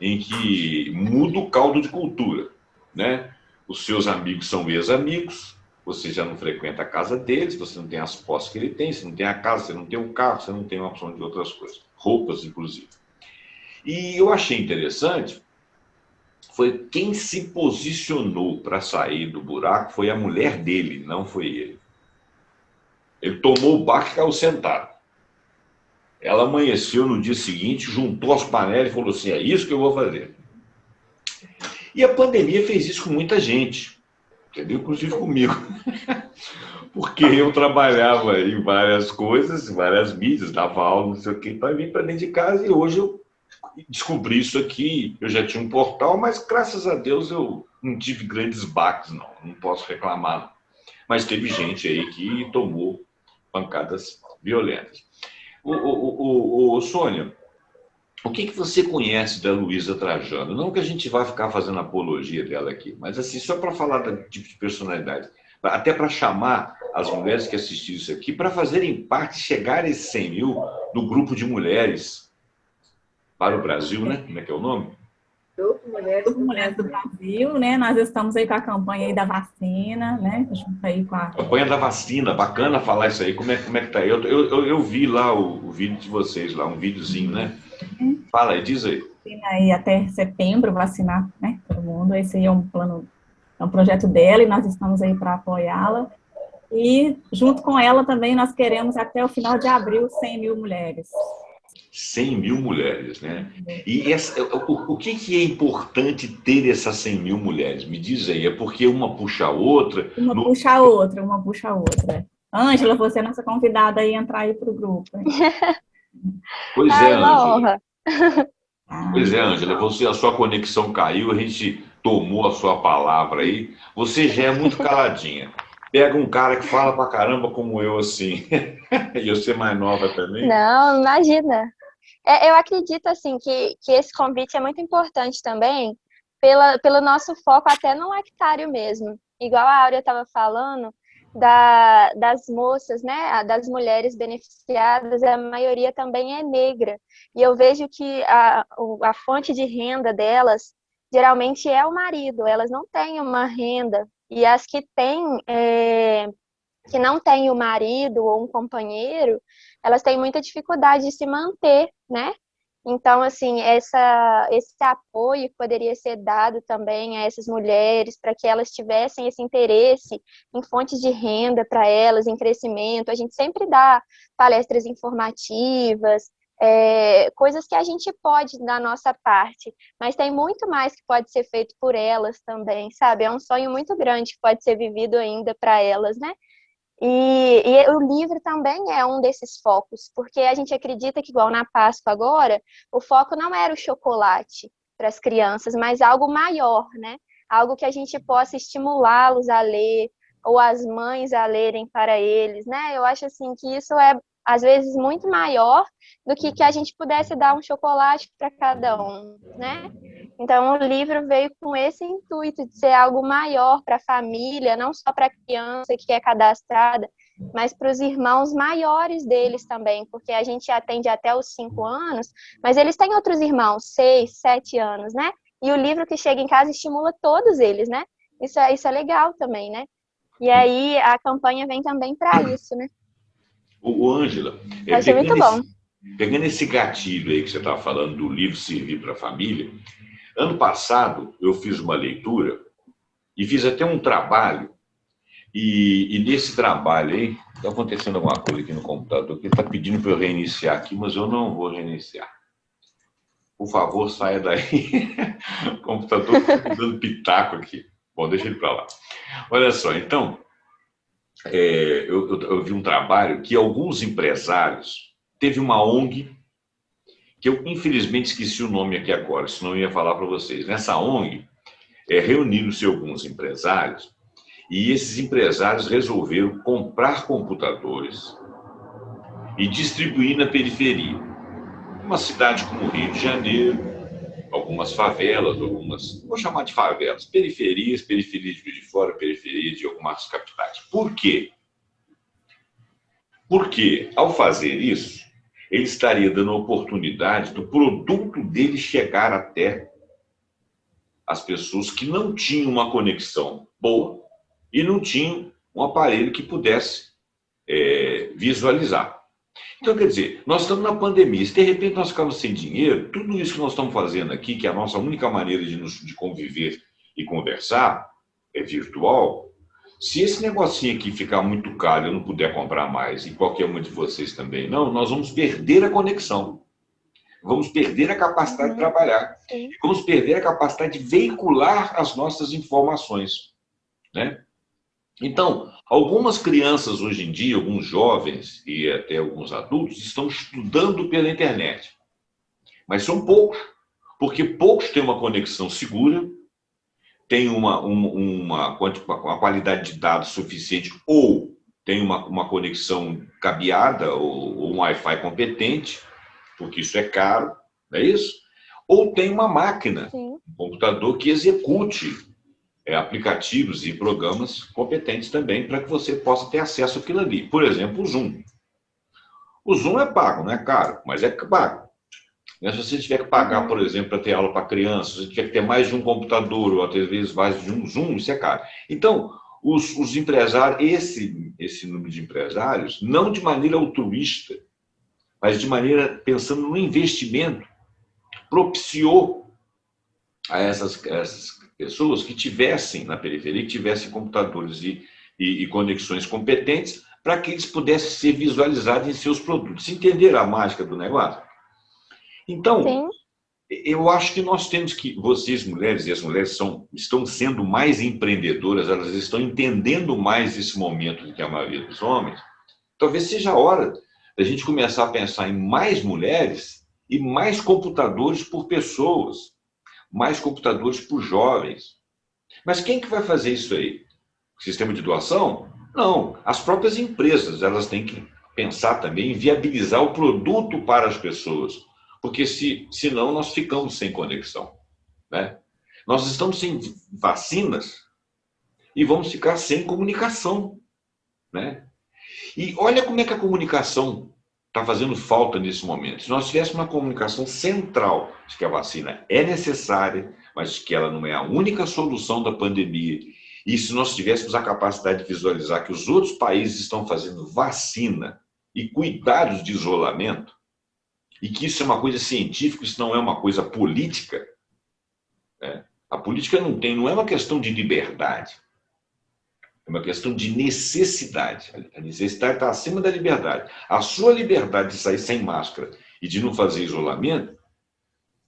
em que muda o caldo de cultura, né? Os seus amigos são ex-amigos, você já não frequenta a casa deles, você não tem as posses que ele tem, você não tem a casa, você não tem um carro, você não tem uma opção de outras coisas, roupas inclusive. E eu achei interessante, foi quem se posicionou para sair do buraco foi a mulher dele, não foi ele. Ele tomou o baque e caiu sentado. Ela amanheceu no dia seguinte, juntou as panelas e falou assim, é isso que eu vou fazer. E a pandemia fez isso com muita gente, entendeu? Inclusive comigo. Porque eu trabalhava em várias coisas, várias mídias, dava aula, não sei o quê, para vir para dentro de casa, e hoje eu descobri isso aqui. Eu já tinha um portal, mas graças a Deus eu não tive grandes baques, não posso reclamar, não. Mas teve gente aí que tomou pancadas violentas. Sônia, o que você conhece da Luísa Trajano? Não que a gente vá ficar fazendo apologia dela aqui, mas assim, só para falar do tipo de personalidade, até para chamar as mulheres que assistiram isso aqui, para fazerem parte, chegar a esses 100 mil do grupo de mulheres para o Brasil, né? Como é que é o nome? Grupo Mulheres Grupo do Mulheres do Brasil. Brasil, né? Nós estamos aí com a campanha aí da vacina, né? Junto aí com a Campanha da vacina, bacana falar isso aí. Como é que tá? Eu vi lá o vídeo de vocês, lá, um videozinho, né? Fala aí, diz aí. vacina aí até setembro, vacinar, né? Todo mundo. Esse aí é um plano, é um projeto dela e nós estamos aí para apoiá-la. E junto com ela também nós queremos até o final de abril 100 mil mulheres. 100 mil mulheres, né? E o que é importante ter essas 100 mil mulheres? Me diz aí, é porque uma puxa a outra? Uma puxa a outra, uma puxa a outra. Ângela, você é nossa convidada aí a entrar aí para o grupo. Hein? Pois é, Ai, uma Ângela. honra. Pois é, Ângela, a sua conexão caiu, a gente tomou a sua palavra aí. Você já é muito caladinha. Pega um cara que fala pra caramba como eu, assim. E eu ser mais nova também. Não, imagina. Eu acredito, assim, que esse convite é muito importante também pelo nosso foco até no lactário mesmo. Igual a Áurea estava falando, das moças, né, das mulheres beneficiadas, a maioria também é negra. E eu vejo que a fonte de renda delas geralmente é o marido, elas não têm uma renda. E as que têm, que não têm o marido ou um companheiro, elas têm muita dificuldade de se manter, né? Então, assim, esse apoio que poderia ser dado também a essas mulheres, para que elas tivessem esse interesse em fontes de renda para elas, em crescimento. A gente sempre dá palestras informativas, coisas que a gente pode da nossa parte, mas tem muito mais que pode ser feito por elas também, sabe? É um sonho muito grande que pode ser vivido ainda para elas, né? E o livro também é um desses focos, porque a gente acredita que, igual na Páscoa agora, o foco não era o chocolate para as crianças, mas algo maior, né? Algo que a gente possa estimulá-los a ler, ou as mães a lerem para eles, né? Eu acho, assim, que isso é, às vezes, muito maior do que a gente pudesse dar um chocolate para cada um, né? Então, o livro veio com esse intuito de ser algo maior para a família, não só para a criança que é cadastrada, mas para os irmãos maiores deles também, porque a gente atende até os 5 anos, mas eles têm outros irmãos, 6, 7 anos, né? E o livro que chega em casa estimula todos eles, né? Isso é legal também, né? E aí a campanha vem também para isso, né? O Ângela, Achei muito bom. pegando esse gatilho aí que você estava falando do livro Servir para a Família, ano passado eu fiz uma leitura e fiz até um trabalho, e nesse trabalho aí, está acontecendo alguma coisa aqui no computador, que ele está pedindo para eu reiniciar aqui, mas eu não vou reiniciar. Por favor, saia daí. O computador está dando pitaco aqui. Bom, deixa ele para lá. Olha só, então, eu vi um trabalho que alguns empresários, teve uma ONG, que eu infelizmente esqueci o nome aqui agora, senão eu ia falar para vocês. Nessa ONG, reuniram-se alguns empresários, e esses empresários resolveram comprar computadores e distribuir na periferia. Uma cidade como o Rio de Janeiro, algumas favelas, vou chamar de favelas, periferias de Juiz de Fora, periferias de algumas capitais. Por quê? Porque, ao fazer isso, ele estaria dando a oportunidade do produto dele chegar até as pessoas que não tinham uma conexão boa e não tinham um aparelho que pudesse visualizar. Então, quer dizer, nós estamos na pandemia, se de repente nós ficamos sem dinheiro, tudo isso que nós estamos fazendo aqui, que é a nossa única maneira de conviver e conversar, é virtual, se esse negocinho aqui ficar muito caro e eu não puder comprar mais, e qualquer um de vocês também não, nós vamos perder a conexão. Vamos perder a capacidade de trabalhar. Sim. Vamos perder a capacidade de veicular as nossas informações, né? Então, algumas crianças hoje em dia, alguns jovens e até alguns adultos estão estudando pela internet. Mas são poucos, porque poucos têm uma conexão segura, têm uma qualidade de dados suficiente ou têm uma conexão cabeada ou um Wi-Fi competente, porque isso é caro, não é isso? Ou tem uma máquina, Sim. um computador que execute aplicativos e programas competentes também para que você possa ter acesso àquilo ali. Por exemplo, o Zoom. O Zoom é pago, não é caro, mas é pago. Se você tiver que pagar, por exemplo, para ter aula para crianças, se você tiver que ter mais de um computador, ou às vezes mais de um Zoom, isso é caro. Então, os empresários, esse número de empresários, não de maneira altruísta, mas de maneira pensando no investimento, propiciou a essas pessoas que tivessem na periferia, que tivessem computadores e conexões competentes, para que eles pudessem ser visualizados em seus produtos. Entenderam a mágica do negócio? Então, sim, eu acho que nós temos que, vocês mulheres, e as mulheres estão sendo mais empreendedoras, elas estão entendendo mais esse momento do que a maioria dos homens. Talvez seja a hora da gente começar a pensar em mais mulheres e mais computadores por pessoas, mais computadores por jovens. Mas quem que vai fazer isso aí? O sistema de doação? Não, as próprias empresas, elas têm que pensar também em viabilizar o produto para as pessoas. Porque senão nós ficamos sem conexão, né? Nós estamos sem vacinas e vamos ficar sem comunicação, né? E olha como é que a comunicação está fazendo falta nesse momento. Se nós tivéssemos uma comunicação central de que a vacina é necessária, mas que ela não é a única solução da pandemia, e se nós tivéssemos a capacidade de visualizar que os outros países estão fazendo vacina e cuidados de isolamento, e que isso é uma coisa científica, isso não é uma coisa política, né? A política não é uma questão de liberdade, é uma questão de necessidade. A necessidade está acima da liberdade. A sua liberdade de sair sem máscara e de não fazer isolamento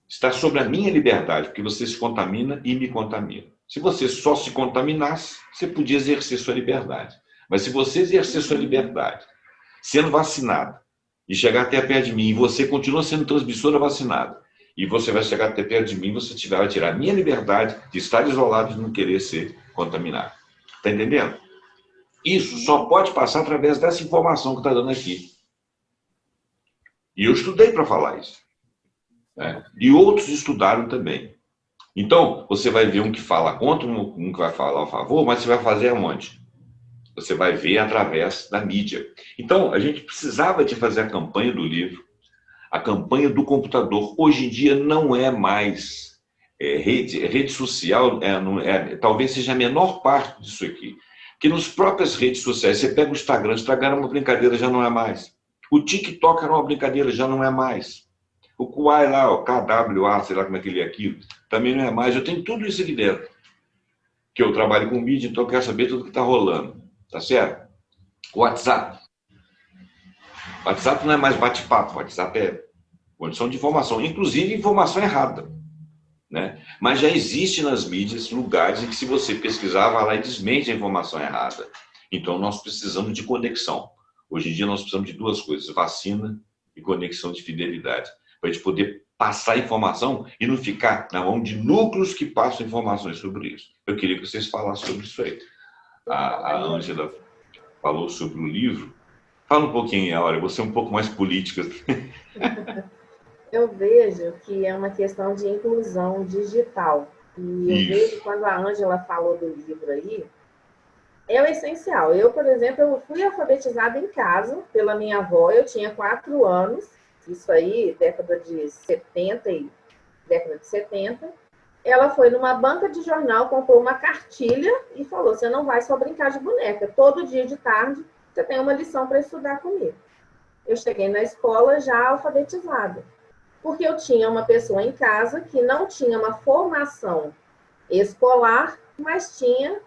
está sobre a minha liberdade, porque você se contamina e me contamina. Se você só se contaminasse, você podia exercer sua liberdade. Mas se você exercer sua liberdade sendo vacinado, e chegar até perto de mim, e você continua sendo transmissora vacinada, e você vai chegar até perto de mim, você vai tirar a minha liberdade de estar isolado e não querer ser contaminado. Está entendendo? Isso só pode passar através dessa informação que está dando aqui. E eu estudei para falar isso, né? E outros estudaram também. Então, você vai ver um que fala contra, um que vai falar a favor, mas você vai fazer aonde? Você vai ver através da mídia. Então, a gente precisava de fazer a campanha do livro, a campanha do computador. Hoje em dia não é mais rede social, talvez seja a menor parte disso aqui. Porque nas próprias redes sociais, você pega o Instagram era uma brincadeira, já não é mais. O TikTok era uma brincadeira, já não é mais. O Kuai lá, o KWA, sei lá como é que ele é aquilo, também não é mais. Eu tenho tudo isso aqui dentro. Que eu trabalho com mídia, então eu quero saber tudo que está rolando. Tá certo? WhatsApp. WhatsApp não é mais bate-papo, WhatsApp é condição de informação, inclusive informação errada, né? Mas já existe nas mídias lugares em que, se você pesquisar, vai lá e desmente a informação errada. Então, nós precisamos de conexão. Hoje em dia, nós precisamos de duas coisas: vacina e conexão de fidelidade, para a gente poder passar informação e não ficar na mão de núcleos que passam informações sobre isso. Eu queria que vocês falassem sobre isso aí. A Ângela falou sobre o livro. Fala um pouquinho, Áurea, você é um pouco mais política. Eu vejo que é uma questão de inclusão digital. E eu vejo, quando a Ângela falou do livro aí, é o essencial. Eu, por exemplo, eu fui alfabetizada em casa pela minha avó, eu tinha 4 anos, isso aí, década de 70. Ela foi numa banca de jornal, comprou uma cartilha e falou: você não vai só brincar de boneca, todo dia de tarde você tem uma lição para estudar comigo. Eu cheguei na escola já alfabetizada, porque eu tinha uma pessoa em casa que não tinha uma formação escolar, mas tinha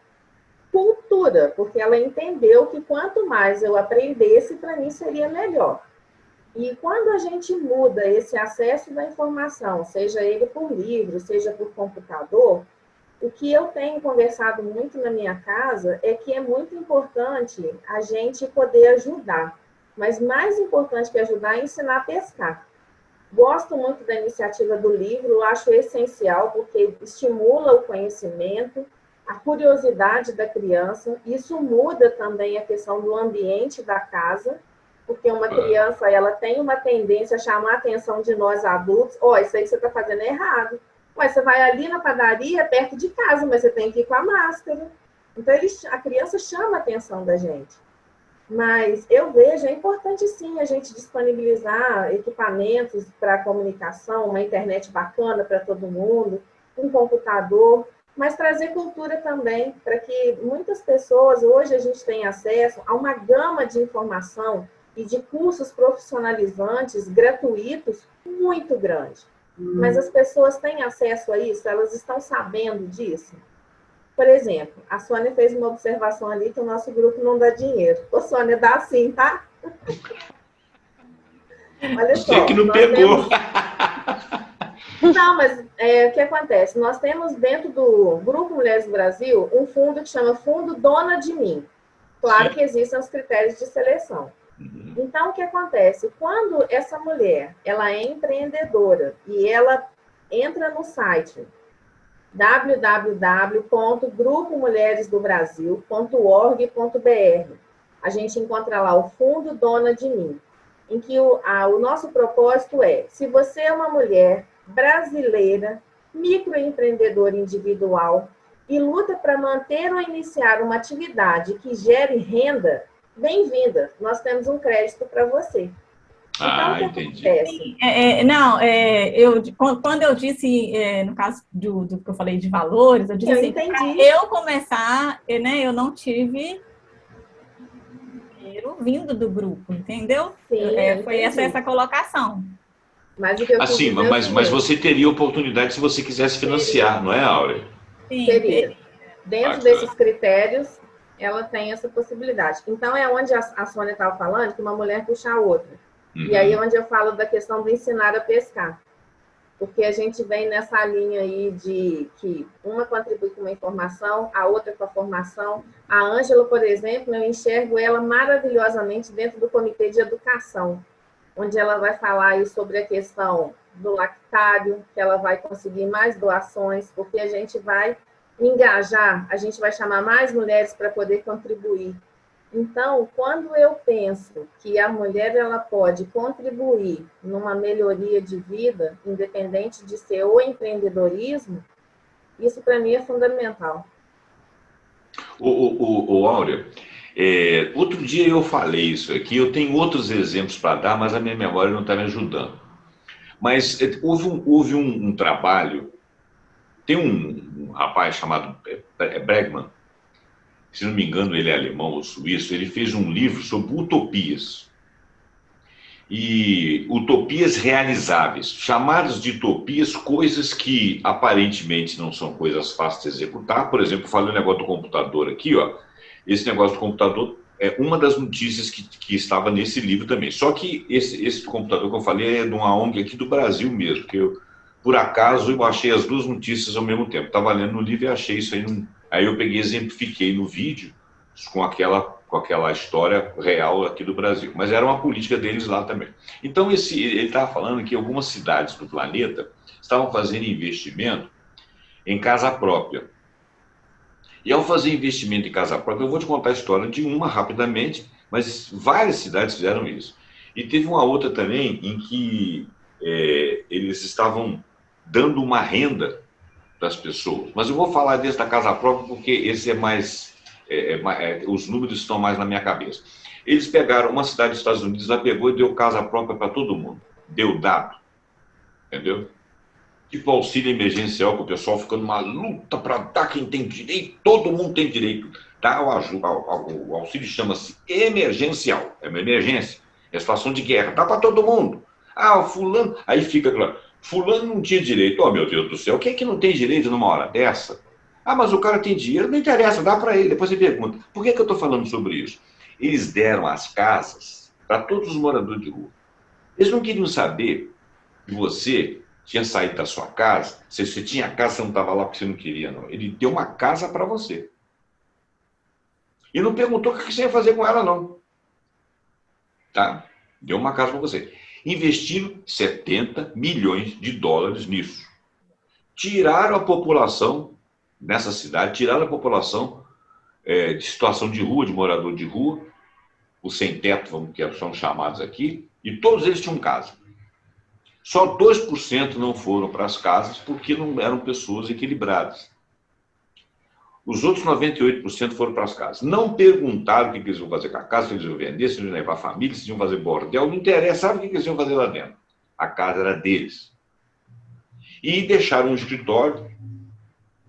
cultura, porque ela entendeu que quanto mais eu aprendesse, para mim seria melhor. E quando a gente muda esse acesso da informação, seja ele por livro, seja por computador, o que eu tenho conversado muito na minha casa é que é muito importante a gente poder ajudar. Mas mais importante que ajudar é ensinar a pescar. Gosto muito da iniciativa do livro, acho essencial, porque estimula o conhecimento, a curiosidade da criança. Isso muda também a questão do ambiente da casa, porque uma criança, ela tem uma tendência a chamar a atenção de nós adultos. Isso aí que você está fazendo é errado. Você vai ali na padaria, perto de casa, mas você tem que ir com a máscara. Então, a criança chama a atenção da gente. Mas eu vejo, é importante sim a gente disponibilizar equipamentos para comunicação, uma internet bacana para todo mundo, um computador, mas trazer cultura também, para que muitas pessoas, hoje a gente tem acesso a uma gama de informação e de cursos profissionalizantes gratuitos muito grande. Mas as pessoas têm acesso a isso? Elas estão sabendo disso? Por exemplo, a Sônia fez uma observação ali que o nosso grupo não dá dinheiro. Ô, Sônia, dá sim, tá? Olha só. Você que não pegou. Não, mas o que acontece? Nós temos dentro do Grupo Mulheres do Brasil um fundo que chama Fundo Dona de Mim. Claro que existem os critérios de seleção. Então, o que acontece? Quando essa mulher ela é empreendedora e ela entra no site www.grupomulheresdobrasil.org.br. A gente encontra lá o Fundo Dona de Mim, em que o nosso propósito é, se você é uma mulher brasileira, microempreendedora individual e luta para manter ou iniciar uma atividade que gere renda, bem-vinda, nós temos um crédito para você. Então, entendi. Quando eu disse, no caso do que eu falei de valores, eu disse assim, para eu começar, né, eu não tive dinheiro vindo do grupo, entendeu? Sim, foi essa colocação. Mas o que eu assim, mas você teria oportunidade se você quisesse financiar, não é, Áurea? Sim, teria. Dentro desses critérios, ela tem essa possibilidade. Então, é onde a Sônia estava falando, que uma mulher puxa a outra. E aí é onde eu falo da questão do ensinar a pescar. Porque a gente vem nessa linha aí de que uma contribui com uma informação, a outra com a formação. A Ângela, por exemplo, eu enxergo ela maravilhosamente dentro do Comitê de Educação, onde ela vai falar aí sobre a questão do lactário, que ela vai conseguir mais doações, porque a gente vai engajar, a gente vai chamar mais mulheres para poder contribuir. Então, quando eu penso que a mulher ela pode contribuir numa melhoria de vida, independente de ser o empreendedorismo, isso para mim é fundamental. Áurea, outro dia eu falei isso aqui, eu tenho outros exemplos para dar, mas a minha memória não está me ajudando. Mas houve um trabalho, tem um rapaz chamado Bregman, se não me engano ele é alemão ou suíço, ele fez um livro sobre utopias. E utopias realizáveis, chamadas de utopias, coisas que aparentemente não são coisas fáceis de executar. Por exemplo, eu falei o negócio do computador aqui, ó. Esse negócio do computador é uma das notícias que estava nesse livro também. Só que esse computador que eu falei é de uma ONG aqui do Brasil mesmo, que eu, por acaso, eu achei as duas notícias ao mesmo tempo. Estava lendo no livro e achei isso aí. Aí eu peguei e exemplifiquei no vídeo com aquela história real aqui do Brasil. Mas era uma política deles lá também. Então, ele estava falando que algumas cidades do planeta estavam fazendo investimento em casa própria. E ao fazer investimento em casa própria, eu vou te contar a história de uma rapidamente, mas várias cidades fizeram isso. E teve uma outra também em que eles estavam dando uma renda para as pessoas. Mas eu vou falar desse da casa própria porque esse é mais... os números estão mais na minha cabeça. Eles pegaram uma cidade dos Estados Unidos, ela pegou e deu casa própria para todo mundo. Deu dado. Entendeu? Tipo auxílio emergencial, que o pessoal fica numa luta para dar quem tem direito, todo mundo tem direito. Tá? O auxílio chama-se emergencial, é uma emergência, é situação de guerra, dá para todo mundo. Ah, o fulano, aí fica claro, fulano não tinha direito, oh meu Deus do céu, quem é que não tem direito numa hora dessa? Ah, mas o cara tem dinheiro, não interessa, dá para ele. Depois você pergunta, por que eu estou falando sobre isso? Eles deram as casas para todos os moradores de rua. Eles não queriam saber que você tinha saído da sua casa, se você tinha casa, você não estava lá porque você não queria, não. Ele deu uma casa para você. E não perguntou o que você ia fazer com ela, não. Tá? Deu uma casa para você. Investiram 70 milhões de dólares nisso. Tiraram a população nessa cidade, tiraram a população de situação de rua, de morador de rua, os sem-teto, que são chamados aqui, e todos eles tinham casa. Só 2% não foram para as casas porque não eram pessoas equilibradas. Os outros 98% foram para as casas. Não perguntaram o que eles iam fazer com a casa, se eles iam vender, se eles iam levar a família, se iam fazer bordel. Não interessa, sabe o que eles iam fazer lá dentro? A casa era deles. E deixaram um escritório,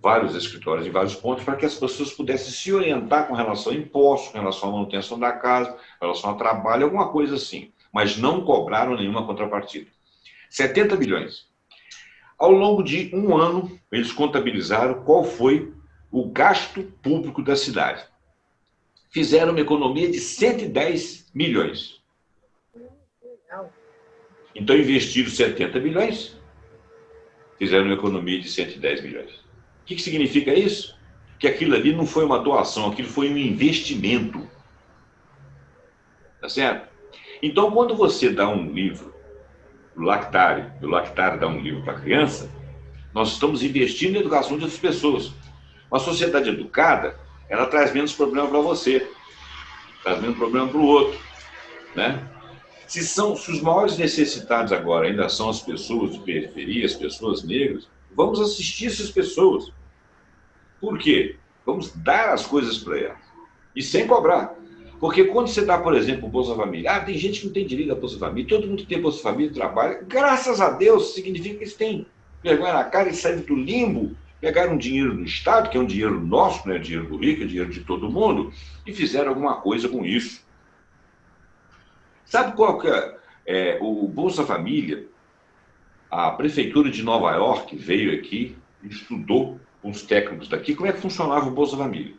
vários escritórios em vários pontos, para que as pessoas pudessem se orientar com relação a impostos, com relação à manutenção da casa, com relação ao trabalho, alguma coisa assim. Mas não cobraram nenhuma contrapartida. 70 bilhões. Ao longo de um ano, eles contabilizaram qual foi o gasto público da cidade. Fizeram uma economia de 110 milhões. Então, investiram 70 bilhões, fizeram uma economia de 110 milhões. O que significa isso? Que aquilo ali não foi uma doação, aquilo foi um investimento. Tá certo? Então, quando você dá um livro, o Lactário dá um livro para a criança, nós estamos investindo na educação de outras pessoas. Uma sociedade educada, ela traz menos problema para você, traz menos problema para o outro, né? Se os maiores necessitados agora ainda são as pessoas de periferia, as pessoas negras, vamos assistir essas pessoas. Por quê? Vamos dar as coisas para elas. E sem cobrar. Porque quando você dá, por exemplo, o Bolsa Família, tem gente que não tem direito a Bolsa Família, todo mundo que tem Bolsa Família trabalha, graças a Deus, significa que eles têm vergonha na cara e saem do limbo, pegaram dinheiro do Estado, que é um dinheiro nosso, não é dinheiro do rico, é dinheiro de todo mundo, e fizeram alguma coisa com isso. Sabe qual que é o Bolsa Família? A Prefeitura de Nova York veio aqui, estudou com os técnicos daqui como é que funcionava o Bolsa Família.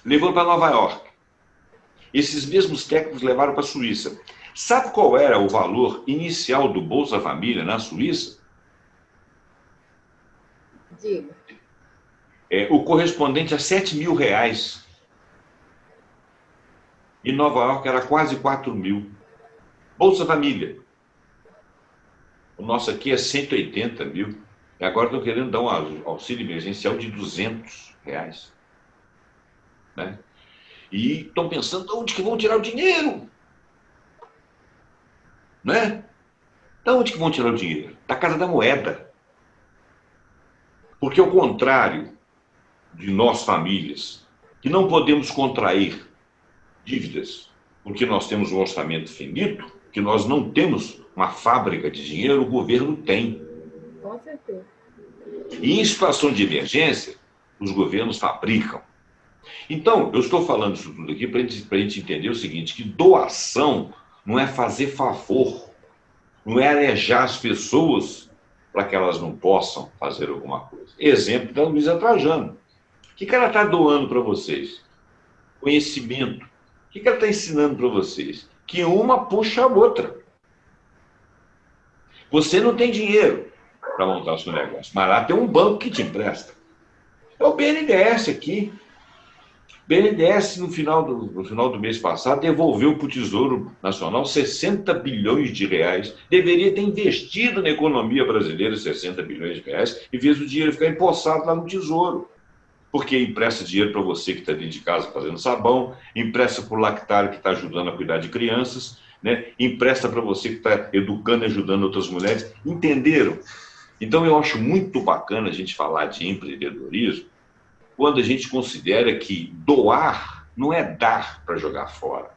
Levou para Nova York. Esses mesmos técnicos levaram para a Suíça. Sabe qual era o valor inicial do Bolsa Família na Suíça? Diga. O correspondente a 7 mil reais. Em Nova York era quase 4 mil. Bolsa Família. O nosso aqui é 180 mil. E agora estão querendo dar um auxílio emergencial de 200 reais. Né? E estão pensando, de onde que vão tirar o dinheiro? Né? De onde que vão tirar o dinheiro? Da Casa da Moeda. Porque ao contrário de nós, famílias, que não podemos contrair dívidas, porque nós temos um orçamento finito, que nós não temos uma fábrica de dinheiro, o governo tem. Com certeza. E em situação de emergência, os governos fabricam. Então, eu estou falando isso tudo aqui para a gente entender o seguinte, que doação não é fazer favor, não é alejar as pessoas para que elas não possam fazer alguma coisa. Exemplo da Luísa Trajano. O que ela está doando para vocês? Conhecimento. O que ela está ensinando para vocês? Que uma puxa a outra. Você não tem dinheiro para montar o seu negócio, mas lá tem um banco que te empresta. É o BNDES aqui. O BNDES, no final do mês passado, devolveu para o Tesouro Nacional 60 bilhões de reais. Deveria ter investido na economia brasileira 60 bilhões de reais, em vez do dinheiro ficar empossado lá no Tesouro. Porque empresta dinheiro para você que está dentro de casa fazendo sabão, empresta para o Lactário que está ajudando a cuidar de crianças, né? Empresta para você que está educando e ajudando outras mulheres. Entenderam? Então, eu acho muito bacana a gente falar de empreendedorismo quando a gente considera que doar não é dar para jogar fora,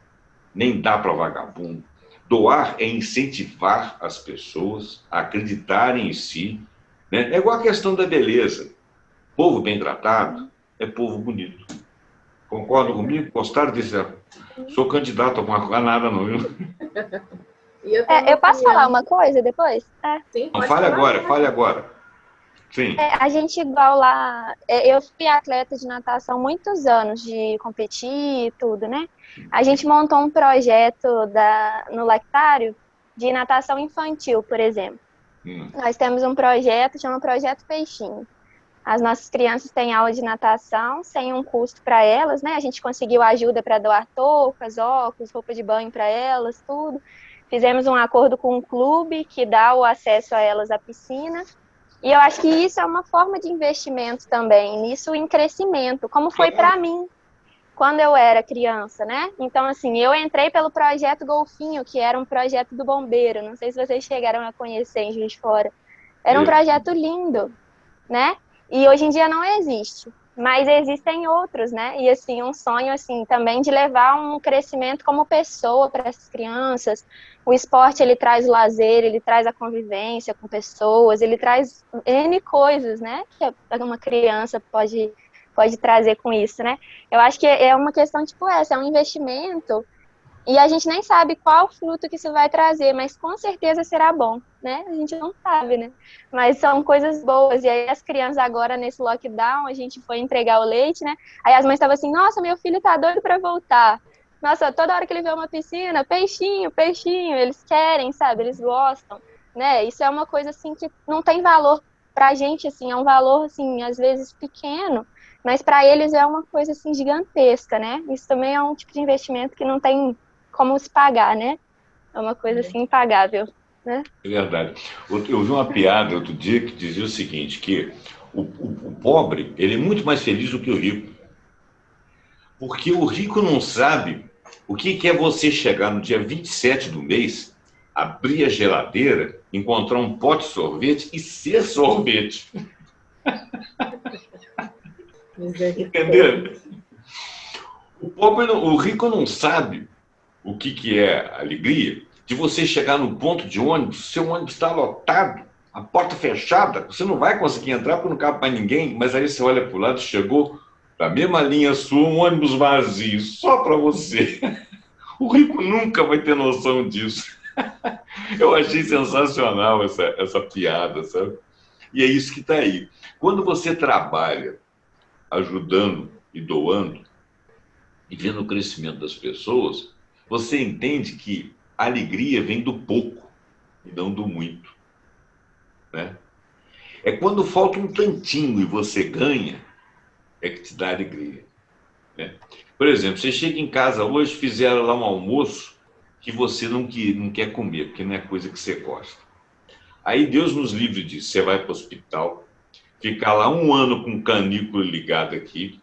nem dar para vagabundo. Doar é incentivar as pessoas a acreditarem em si. Né? É igual a questão da beleza. Povo bem tratado é povo bonito. Concordam comigo? Gostaram desse? Sou candidato a nada, não, viu? Eu posso falar uma coisa depois? Sim, Não, fale agora. Sim. A gente igual lá, eu fui atleta de natação muitos anos, de competir e tudo, né? A gente montou um projeto no Lactário de natação infantil, por exemplo. Nós temos um projeto, chama Projeto Peixinho. As nossas crianças têm aula de natação sem um custo para elas, né? A gente conseguiu ajuda para doar toucas, óculos, roupa de banho para elas, tudo. Fizemos um acordo com um clube que dá o acesso a elas à piscina. E eu acho que isso é uma forma de investimento também, nisso em crescimento, como foi para mim quando eu era criança, né? Então, assim, eu entrei pelo projeto Golfinho, que era um projeto do bombeiro, não sei se vocês chegaram a conhecer em Juiz de Fora. Era um projeto lindo, né? E hoje em dia não existe, mas existem outros, né? E assim, um sonho assim também de levar um crescimento como pessoa para essas crianças. O esporte, ele traz o lazer, ele traz a convivência com pessoas, ele traz N coisas, né? Que uma criança pode trazer com isso, né? Eu acho que é uma questão tipo essa, é um investimento e a gente nem sabe qual fruto que isso vai trazer, mas com certeza será bom, né? A gente não sabe, né? Mas são coisas boas. E aí as crianças agora nesse lockdown, a gente foi entregar o leite, né? Aí as mães estavam assim, nossa, meu filho tá doido para voltar. Nossa, toda hora que ele vê uma piscina, peixinho, peixinho, eles querem, sabe? Eles gostam, né? Isso é uma coisa assim que não tem valor pra gente, assim, é um valor assim, às vezes pequeno, mas para eles é uma coisa assim gigantesca, né? Isso também é um tipo de investimento que não tem como se pagar, né? É uma coisa assim impagável, né? É verdade. Eu vi uma piada outro dia que dizia o seguinte, que o pobre, ele é muito mais feliz do que o rico. Porque o rico não sabe o que é você chegar no dia 27 do mês, abrir a geladeira, encontrar um pote de sorvete e ser sorvete. Entendeu? O rico não sabe o que é alegria de você chegar no ponto de ônibus, seu ônibus está lotado, a porta fechada, você não vai conseguir entrar porque não cabe para ninguém, mas aí você olha para o lado, chegou da mesma linha sua, um ônibus vazio, só para você. O rico nunca vai ter noção disso. Eu achei sensacional essa piada, sabe? E é isso que está aí. Quando você trabalha ajudando e doando e vendo o crescimento das pessoas, você entende que a alegria vem do pouco e não do muito, né? É quando falta um tantinho e você ganha, é que te dá alegria, né? Por exemplo, você chega em casa hoje, fizeram lá um almoço que você não quer comer, porque não é coisa que você gosta. Aí Deus nos livre disso, você vai para o hospital, ficar lá um ano com um canícula ligado aqui,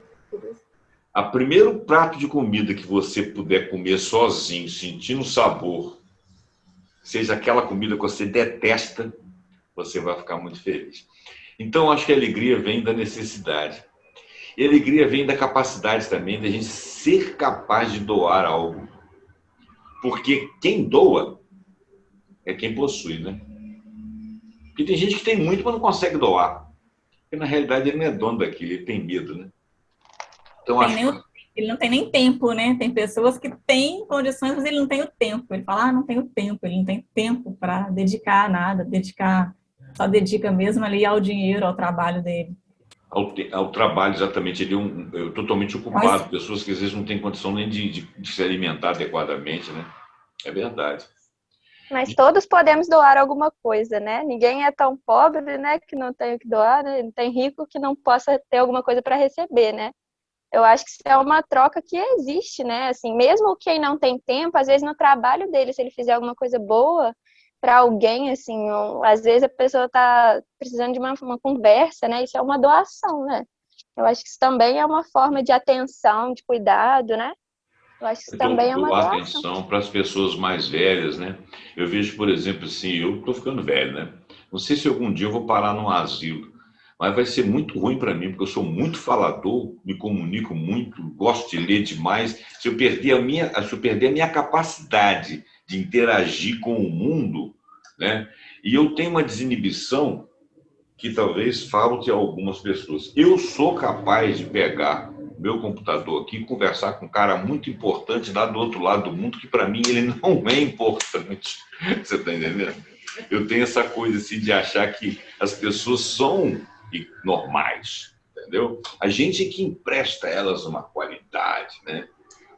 a primeiro prato de comida que você puder comer sozinho, sentindo o sabor, seja aquela comida que você detesta, você vai ficar muito feliz. Então, acho que a alegria vem da necessidade. E a alegria vem da capacidade também da gente ser capaz de doar algo. Porque quem doa é quem possui, né? Porque tem gente que tem muito, mas não consegue doar. Porque, na realidade, ele não é dono daquilo, ele tem medo, né? Então, ele não tem nem tempo, né? Tem pessoas que têm condições, mas ele não tem o tempo. Ele fala, não tenho tempo. Ele não tem tempo para dedicar a nada, só dedica mesmo ali ao dinheiro, ao trabalho dele. Ao trabalho, exatamente. Ele é totalmente ocupado. Pessoas que às vezes não têm condição nem de se alimentar adequadamente, né? É verdade. Mas todos podemos doar alguma coisa, né? Ninguém é tão pobre, né, que não tem o que doar, né? Não tem rico que não possa ter alguma coisa para receber, né? Eu acho que isso é uma troca que existe, né? Assim, mesmo quem não tem tempo, às vezes no trabalho dele, se ele fizer alguma coisa boa para alguém, assim, ou, às vezes a pessoa está precisando de uma conversa, né? Isso é uma doação, né? Eu acho que isso também é uma forma de atenção, de cuidado, né? Eu acho que isso também é uma doar doação. atenção para as pessoas mais velhas, né? Eu vejo, por exemplo, assim, eu estou ficando velho, né? Não sei se algum dia eu vou parar num asilo, mas vai ser muito ruim para mim, porque eu sou muito falador, me comunico muito, gosto de ler demais. Se eu perder a minha capacidade de interagir com o mundo, né? E eu tenho uma desinibição que talvez falte a algumas pessoas. Eu sou capaz de pegar meu computador aqui e conversar com um cara muito importante lá do outro lado do mundo, que para mim ele não é importante. Você está entendendo? Eu tenho essa coisa assim de achar que as pessoas são normais, entendeu? A gente é que empresta a elas uma qualidade, né?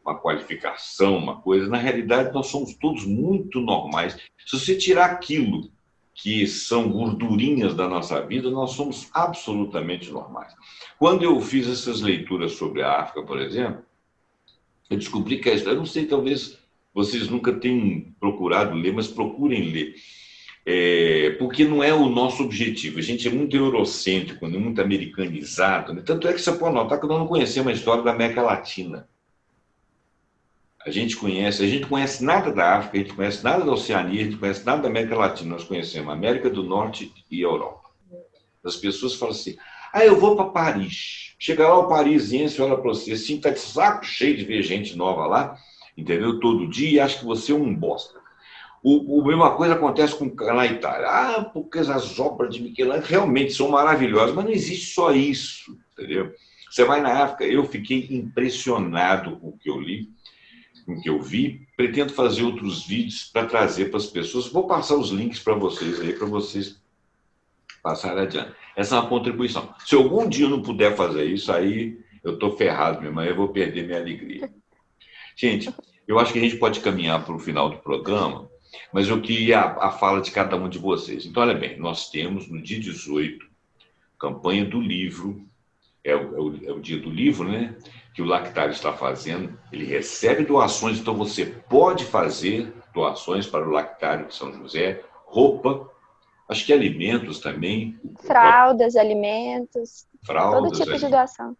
Uma qualificação, uma coisa. Na realidade, nós somos todos muito normais. Se você tirar aquilo que são gordurinhas da nossa vida, nós somos absolutamente normais. Quando eu fiz essas leituras sobre a África, por exemplo, eu descobri que a história, eu não sei, talvez vocês nunca tenham procurado ler, mas procurem ler. Porque não é o nosso objetivo. A gente é muito eurocêntrico, muito americanizado, né? Tanto é que você pode notar que nós não conhecemos a história da América Latina. A gente conhece nada da África, a gente conhece nada da Oceania, a gente conhece nada da América Latina. Nós conhecemos a América do Norte e a Europa. As pessoas falam assim, Ah, eu vou para Paris. Chega lá o parisiense, olha para você assim, tá de saco cheio de ver gente nova lá, entendeu? Todo dia e acha que você é um bosta. A mesma coisa acontece na Itália. Ah, porque as obras de Michelangelo realmente são maravilhosas, mas não existe só isso, entendeu? Você vai na África, eu fiquei impressionado com o que eu li, com o que eu vi. Pretendo fazer outros vídeos para trazer para as pessoas. Vou passar os links para vocês aí, para vocês passarem adiante. Essa é uma contribuição. Se algum dia eu não puder fazer isso, aí eu estou ferrado mesmo, aí eu vou perder minha alegria. Gente, eu acho que a gente pode caminhar para o final do programa, mas eu queria a fala de cada um de vocês. Então, olha bem, nós temos no dia 18, campanha do livro, é o dia do livro, né? Que o Lactário está fazendo. Ele recebe doações, então você pode fazer doações para o Lactário de São José, roupa, acho que alimentos também. Fraldas, alimentos, Fraldas, todo tipo de doação.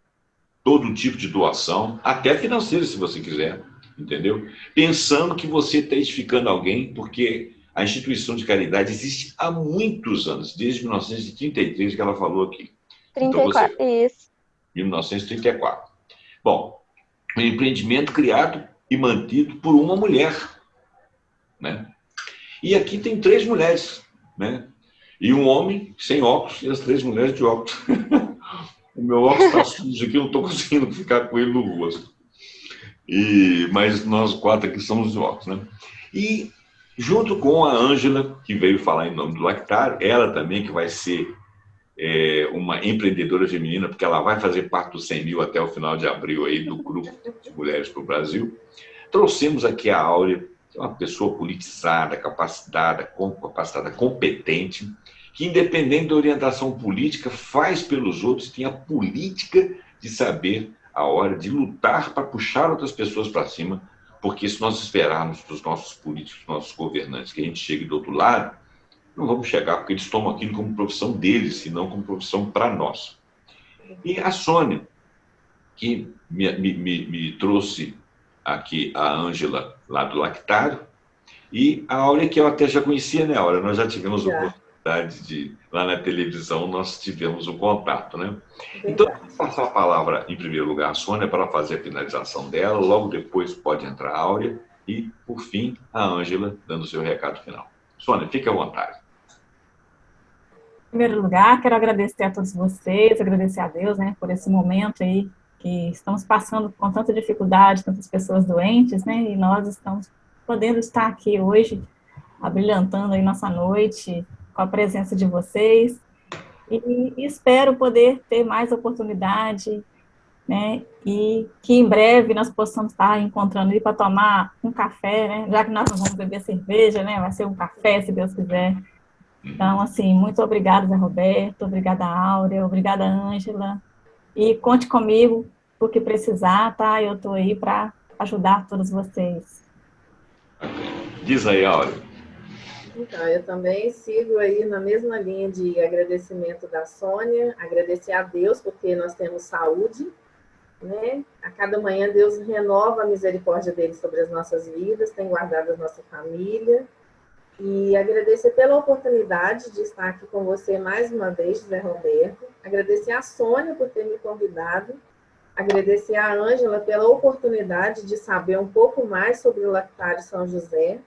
Todo tipo de doação, até financeira, se você quiser, entendeu? Pensando que você está edificando alguém, porque a instituição de caridade existe há muitos anos, desde 1933 que ela falou aqui. 34, então isso. 1934. Bom, um empreendimento criado e mantido por uma mulher, né? E aqui tem 3 mulheres, né? E um homem sem óculos e as 3 mulheres de óculos. O meu óculos está sujo aqui, eu não estou conseguindo ficar com ele no rosto. Mas nós 4 aqui somos de óculos, né? E junto com a Ângela, que veio falar em nome do Lactário, ela também que vai ser uma empreendedora feminina, porque ela vai fazer parte dos 100 mil até o final de abril aí do grupo de Mulheres para o Brasil. Trouxemos aqui a Áurea, que é uma pessoa politizada, capacitada, competente, que independente da orientação política, faz pelos outros, tem a política de saber a hora de lutar para puxar outras pessoas para cima, porque se nós esperarmos dos nossos políticos, dos nossos governantes, que a gente chegue do outro lado, não vamos chegar, porque eles tomam aquilo como profissão deles, e não como profissão para nós. E a Sônia, que me trouxe aqui a Ângela, lá do Lactário, e a Áurea, que eu até já conhecia, né, Áurea? Nós já tivemos oportunidade de, lá na televisão, nós tivemos um contato, né? Então, vou passar a palavra, em primeiro lugar, à Sônia, para fazer a finalização dela, logo depois pode entrar a Áurea, e, por fim, a Ângela, dando o seu recado final. Sônia, fique à vontade. Em primeiro lugar, quero agradecer a todos vocês, agradecer a Deus, né, por esse momento aí que estamos passando com tanta dificuldade, tantas pessoas doentes, né, e nós estamos podendo estar aqui hoje, abrilhantando aí nossa noite com a presença de vocês, e espero poder ter mais oportunidade, né, e que em breve nós possamos estar encontrando aí para tomar um café, né, já que nós não vamos beber cerveja, né, vai ser um café, se Deus quiser. Então, assim, muito obrigada, Zé Roberto, obrigada, Áurea, obrigada, Ângela, e conte comigo por que precisar, tá? Eu estou aí para ajudar todos vocês. Diz aí, Áurea. Então, eu também sigo aí na mesma linha de agradecimento da Sônia, agradecer a Deus porque nós temos saúde, né? A cada manhã Deus renova a misericórdia dele sobre as nossas vidas, tem guardado a nossa família. E agradecer pela oportunidade de estar aqui com você mais uma vez, Zé Roberto. Agradecer a Sônia por ter me convidado. Agradecer a Ângela pela oportunidade de saber um pouco mais sobre o Lactário São José.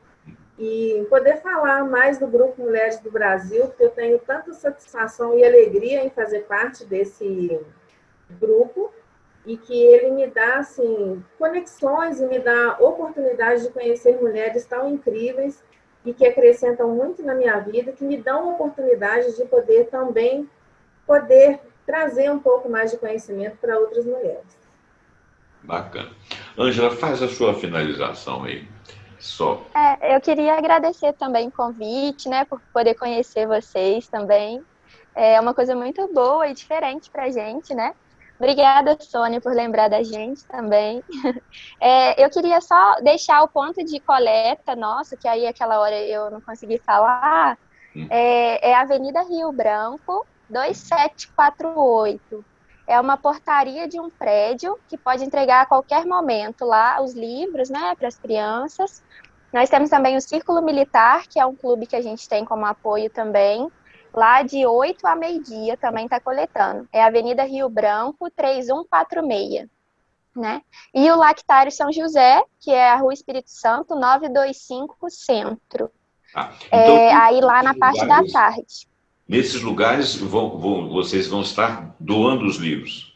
E poder falar mais do Grupo Mulheres do Brasil, porque eu tenho tanta satisfação e alegria em fazer parte desse grupo. E que ele me dá, assim, conexões e me dá oportunidade de conhecer mulheres tão incríveis e que acrescentam muito na minha vida, que me dão a oportunidade de poder também trazer um pouco mais de conhecimento para outras mulheres. Bacana. Ângela, faz a sua finalização aí. Só. Eu queria agradecer também o convite, né, por poder conhecer vocês também. É uma coisa muito boa e diferente para a gente, né? Obrigada, Sônia, por lembrar da gente também. Eu queria só deixar o ponto de coleta nosso, que aí aquela hora eu não consegui falar, é a Avenida Rio Branco, 2748. É uma portaria de um prédio que pode entregar a qualquer momento lá os livros, né, para as crianças. Nós temos também o Círculo Militar, que é um clube que a gente tem como apoio também. lá de 8 a meio-dia também está coletando. É a Avenida Rio Branco, 3146. Né? E o Lactário São José, que é a Rua Espírito Santo, 925 Centro. Então, aí lá na parte da tarde. Nesses lugares, vocês vão estar doando os livros.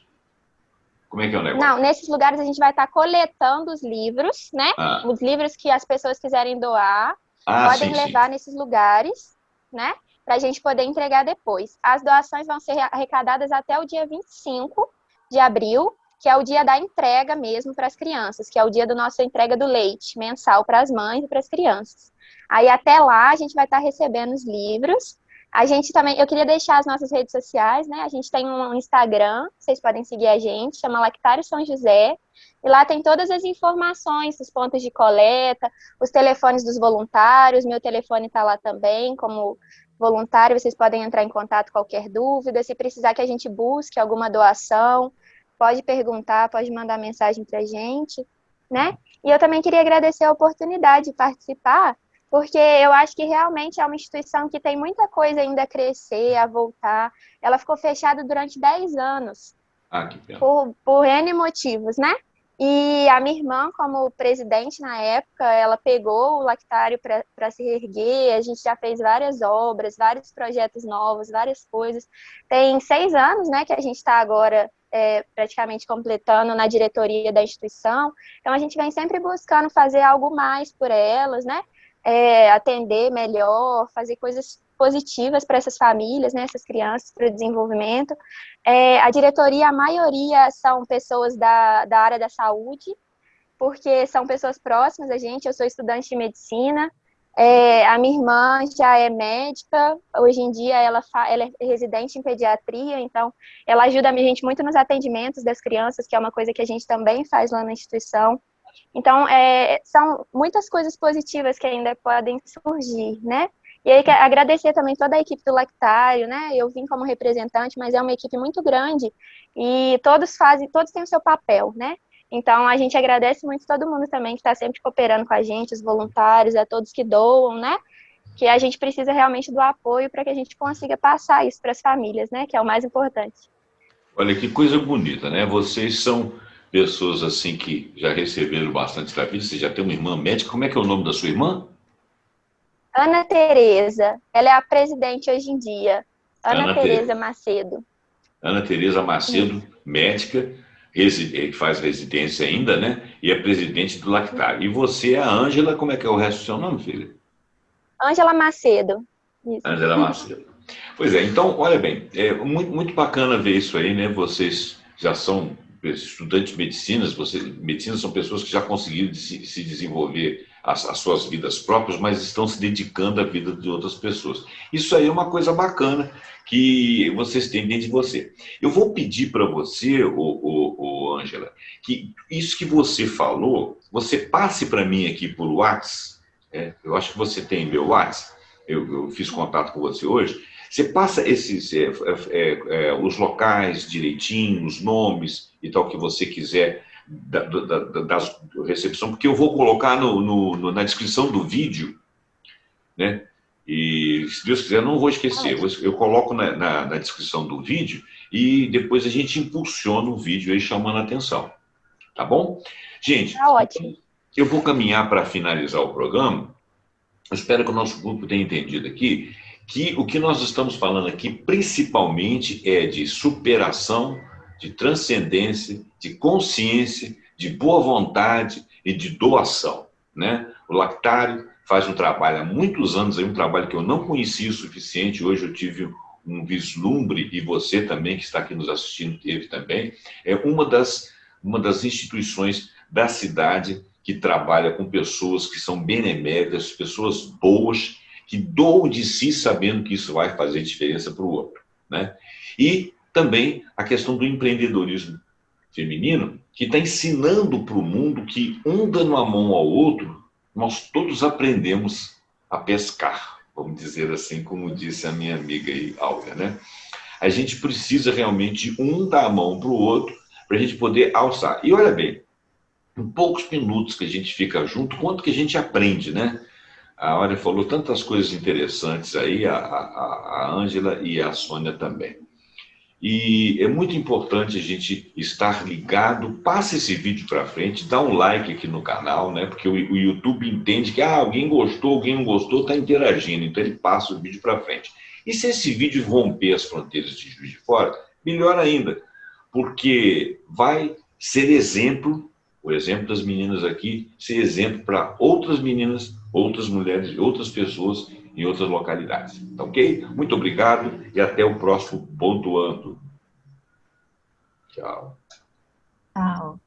Como é que é o negócio? Não, nesses lugares a gente vai estar coletando os livros, né? Os livros que as pessoas quiserem doar, podem levar nesses lugares, né? Para a gente poder entregar depois. As doações vão ser arrecadadas até o dia 25 de abril, que é o dia da entrega mesmo para as crianças, que é o dia da nossa entrega do leite mensal para as mães e para as crianças. Aí até lá a gente vai estar recebendo os livros. A gente também, eu queria deixar as nossas redes sociais, né? A gente tem um Instagram, vocês podem seguir a gente, chama Lactário São José, e lá tem todas as informações, os pontos de coleta, os telefones dos voluntários, meu telefone está lá também, como voluntário, vocês podem entrar em contato com qualquer dúvida, se precisar que a gente busque alguma doação, pode perguntar, pode mandar mensagem para a gente, né? E eu também queria agradecer a oportunidade de participar, porque eu acho que realmente é uma instituição que tem muita coisa ainda a crescer, a voltar. Ela ficou fechada durante 10 anos, que pena. por N motivos, né? E a minha irmã, como presidente na época, ela pegou o Lactário para se reerguer, a gente já fez várias obras, vários projetos novos, várias coisas. Tem 6 anos, né, que a gente está agora praticamente completando na diretoria da instituição, então a gente vem sempre buscando fazer algo mais por elas, né, atender melhor, fazer coisas positivas para essas famílias, né, essas crianças, para o desenvolvimento. A diretoria, a maioria são pessoas da área da saúde, porque são pessoas próximas a gente, eu sou estudante de medicina, a minha irmã já é médica, hoje em dia ela é residente em pediatria, então ela ajuda a gente muito nos atendimentos das crianças, que é uma coisa que a gente também faz lá na instituição. Então, são muitas coisas positivas que ainda podem surgir, né? E aí, agradecer também toda a equipe do Lactário, né? Eu vim como representante, mas é uma equipe muito grande e todos têm o seu papel, né? Então, a gente agradece muito todo mundo também que está sempre cooperando com a gente, os voluntários, a todos que doam, né? Que a gente precisa realmente do apoio para que a gente consiga passar isso para as famílias, né? Que é o mais importante. Olha, que coisa bonita, né? Vocês são pessoas assim que já receberam bastante da vida. Você já tem uma irmã médica. Como é que é o nome da sua irmã? Ana Tereza. Ela é a presidente hoje em dia. Ana Tereza Macedo. Ana Tereza Macedo, médica, que faz residência ainda, né? E é presidente do Lactário. E você é a Ângela, como é que é o resto do seu nome, filha? Ângela Macedo. Ângela Macedo. Pois é, então, olha bem, é muito bacana ver isso aí, né? Vocês já são estudantes de medicina são pessoas que já conseguiram se desenvolver as suas vidas próprias, mas estão se dedicando à vida de outras pessoas. Isso aí é uma coisa bacana que vocês têm dentro de você. Eu vou pedir para você, Ângela, que isso que você falou, você passe para mim aqui por WhatsApp. Eu acho que você tem meu WhatsApp. Eu fiz contato com você hoje. Você passa os locais direitinho, os nomes e tal que você quiser da recepção, porque eu vou colocar na descrição do vídeo, né? E se Deus quiser, eu não vou esquecer. Eu coloco na descrição do vídeo e depois a gente impulsiona o vídeo aí chamando a atenção. Tá bom? Gente, tá ótimo. Eu vou caminhar para finalizar o programa. Eu espero que o nosso grupo tenha entendido aqui que o que nós estamos falando aqui principalmente é de superação, de transcendência, de consciência, de boa vontade e de doação, né? O Lactário faz um trabalho há muitos anos, um trabalho que eu não conhecia o suficiente, hoje eu tive um vislumbre, e você também que está aqui nos assistindo teve também, é uma das instituições da cidade que trabalha com pessoas que são beneméritas, pessoas boas, que doam de si sabendo que isso vai fazer diferença para o outro, né? E também a questão do empreendedorismo feminino, que está ensinando para o mundo que um dando a mão ao outro, nós todos aprendemos a pescar, vamos dizer assim, como disse a minha amiga aí, Áurea, né? A gente precisa realmente um dar a mão para o outro, para a gente poder alçar. E olha bem, em poucos minutos que a gente fica junto, quanto que a gente aprende, né? A Áurea falou tantas coisas interessantes aí, a Ângela e a Sônia também. E é muito importante a gente estar ligado, passa esse vídeo para frente, dá um like aqui no canal, né? Porque o YouTube entende que alguém gostou, alguém não gostou, está interagindo, então ele passa o vídeo para frente. E se esse vídeo romper as fronteiras de Juiz de Fora, melhor ainda, porque vai ser exemplo, o exemplo das meninas aqui, ser exemplo para outras meninas, outras mulheres, outras pessoas em outras localidades. Tá ok? Muito obrigado e até o próximo Pontuando. Tchau. Tchau.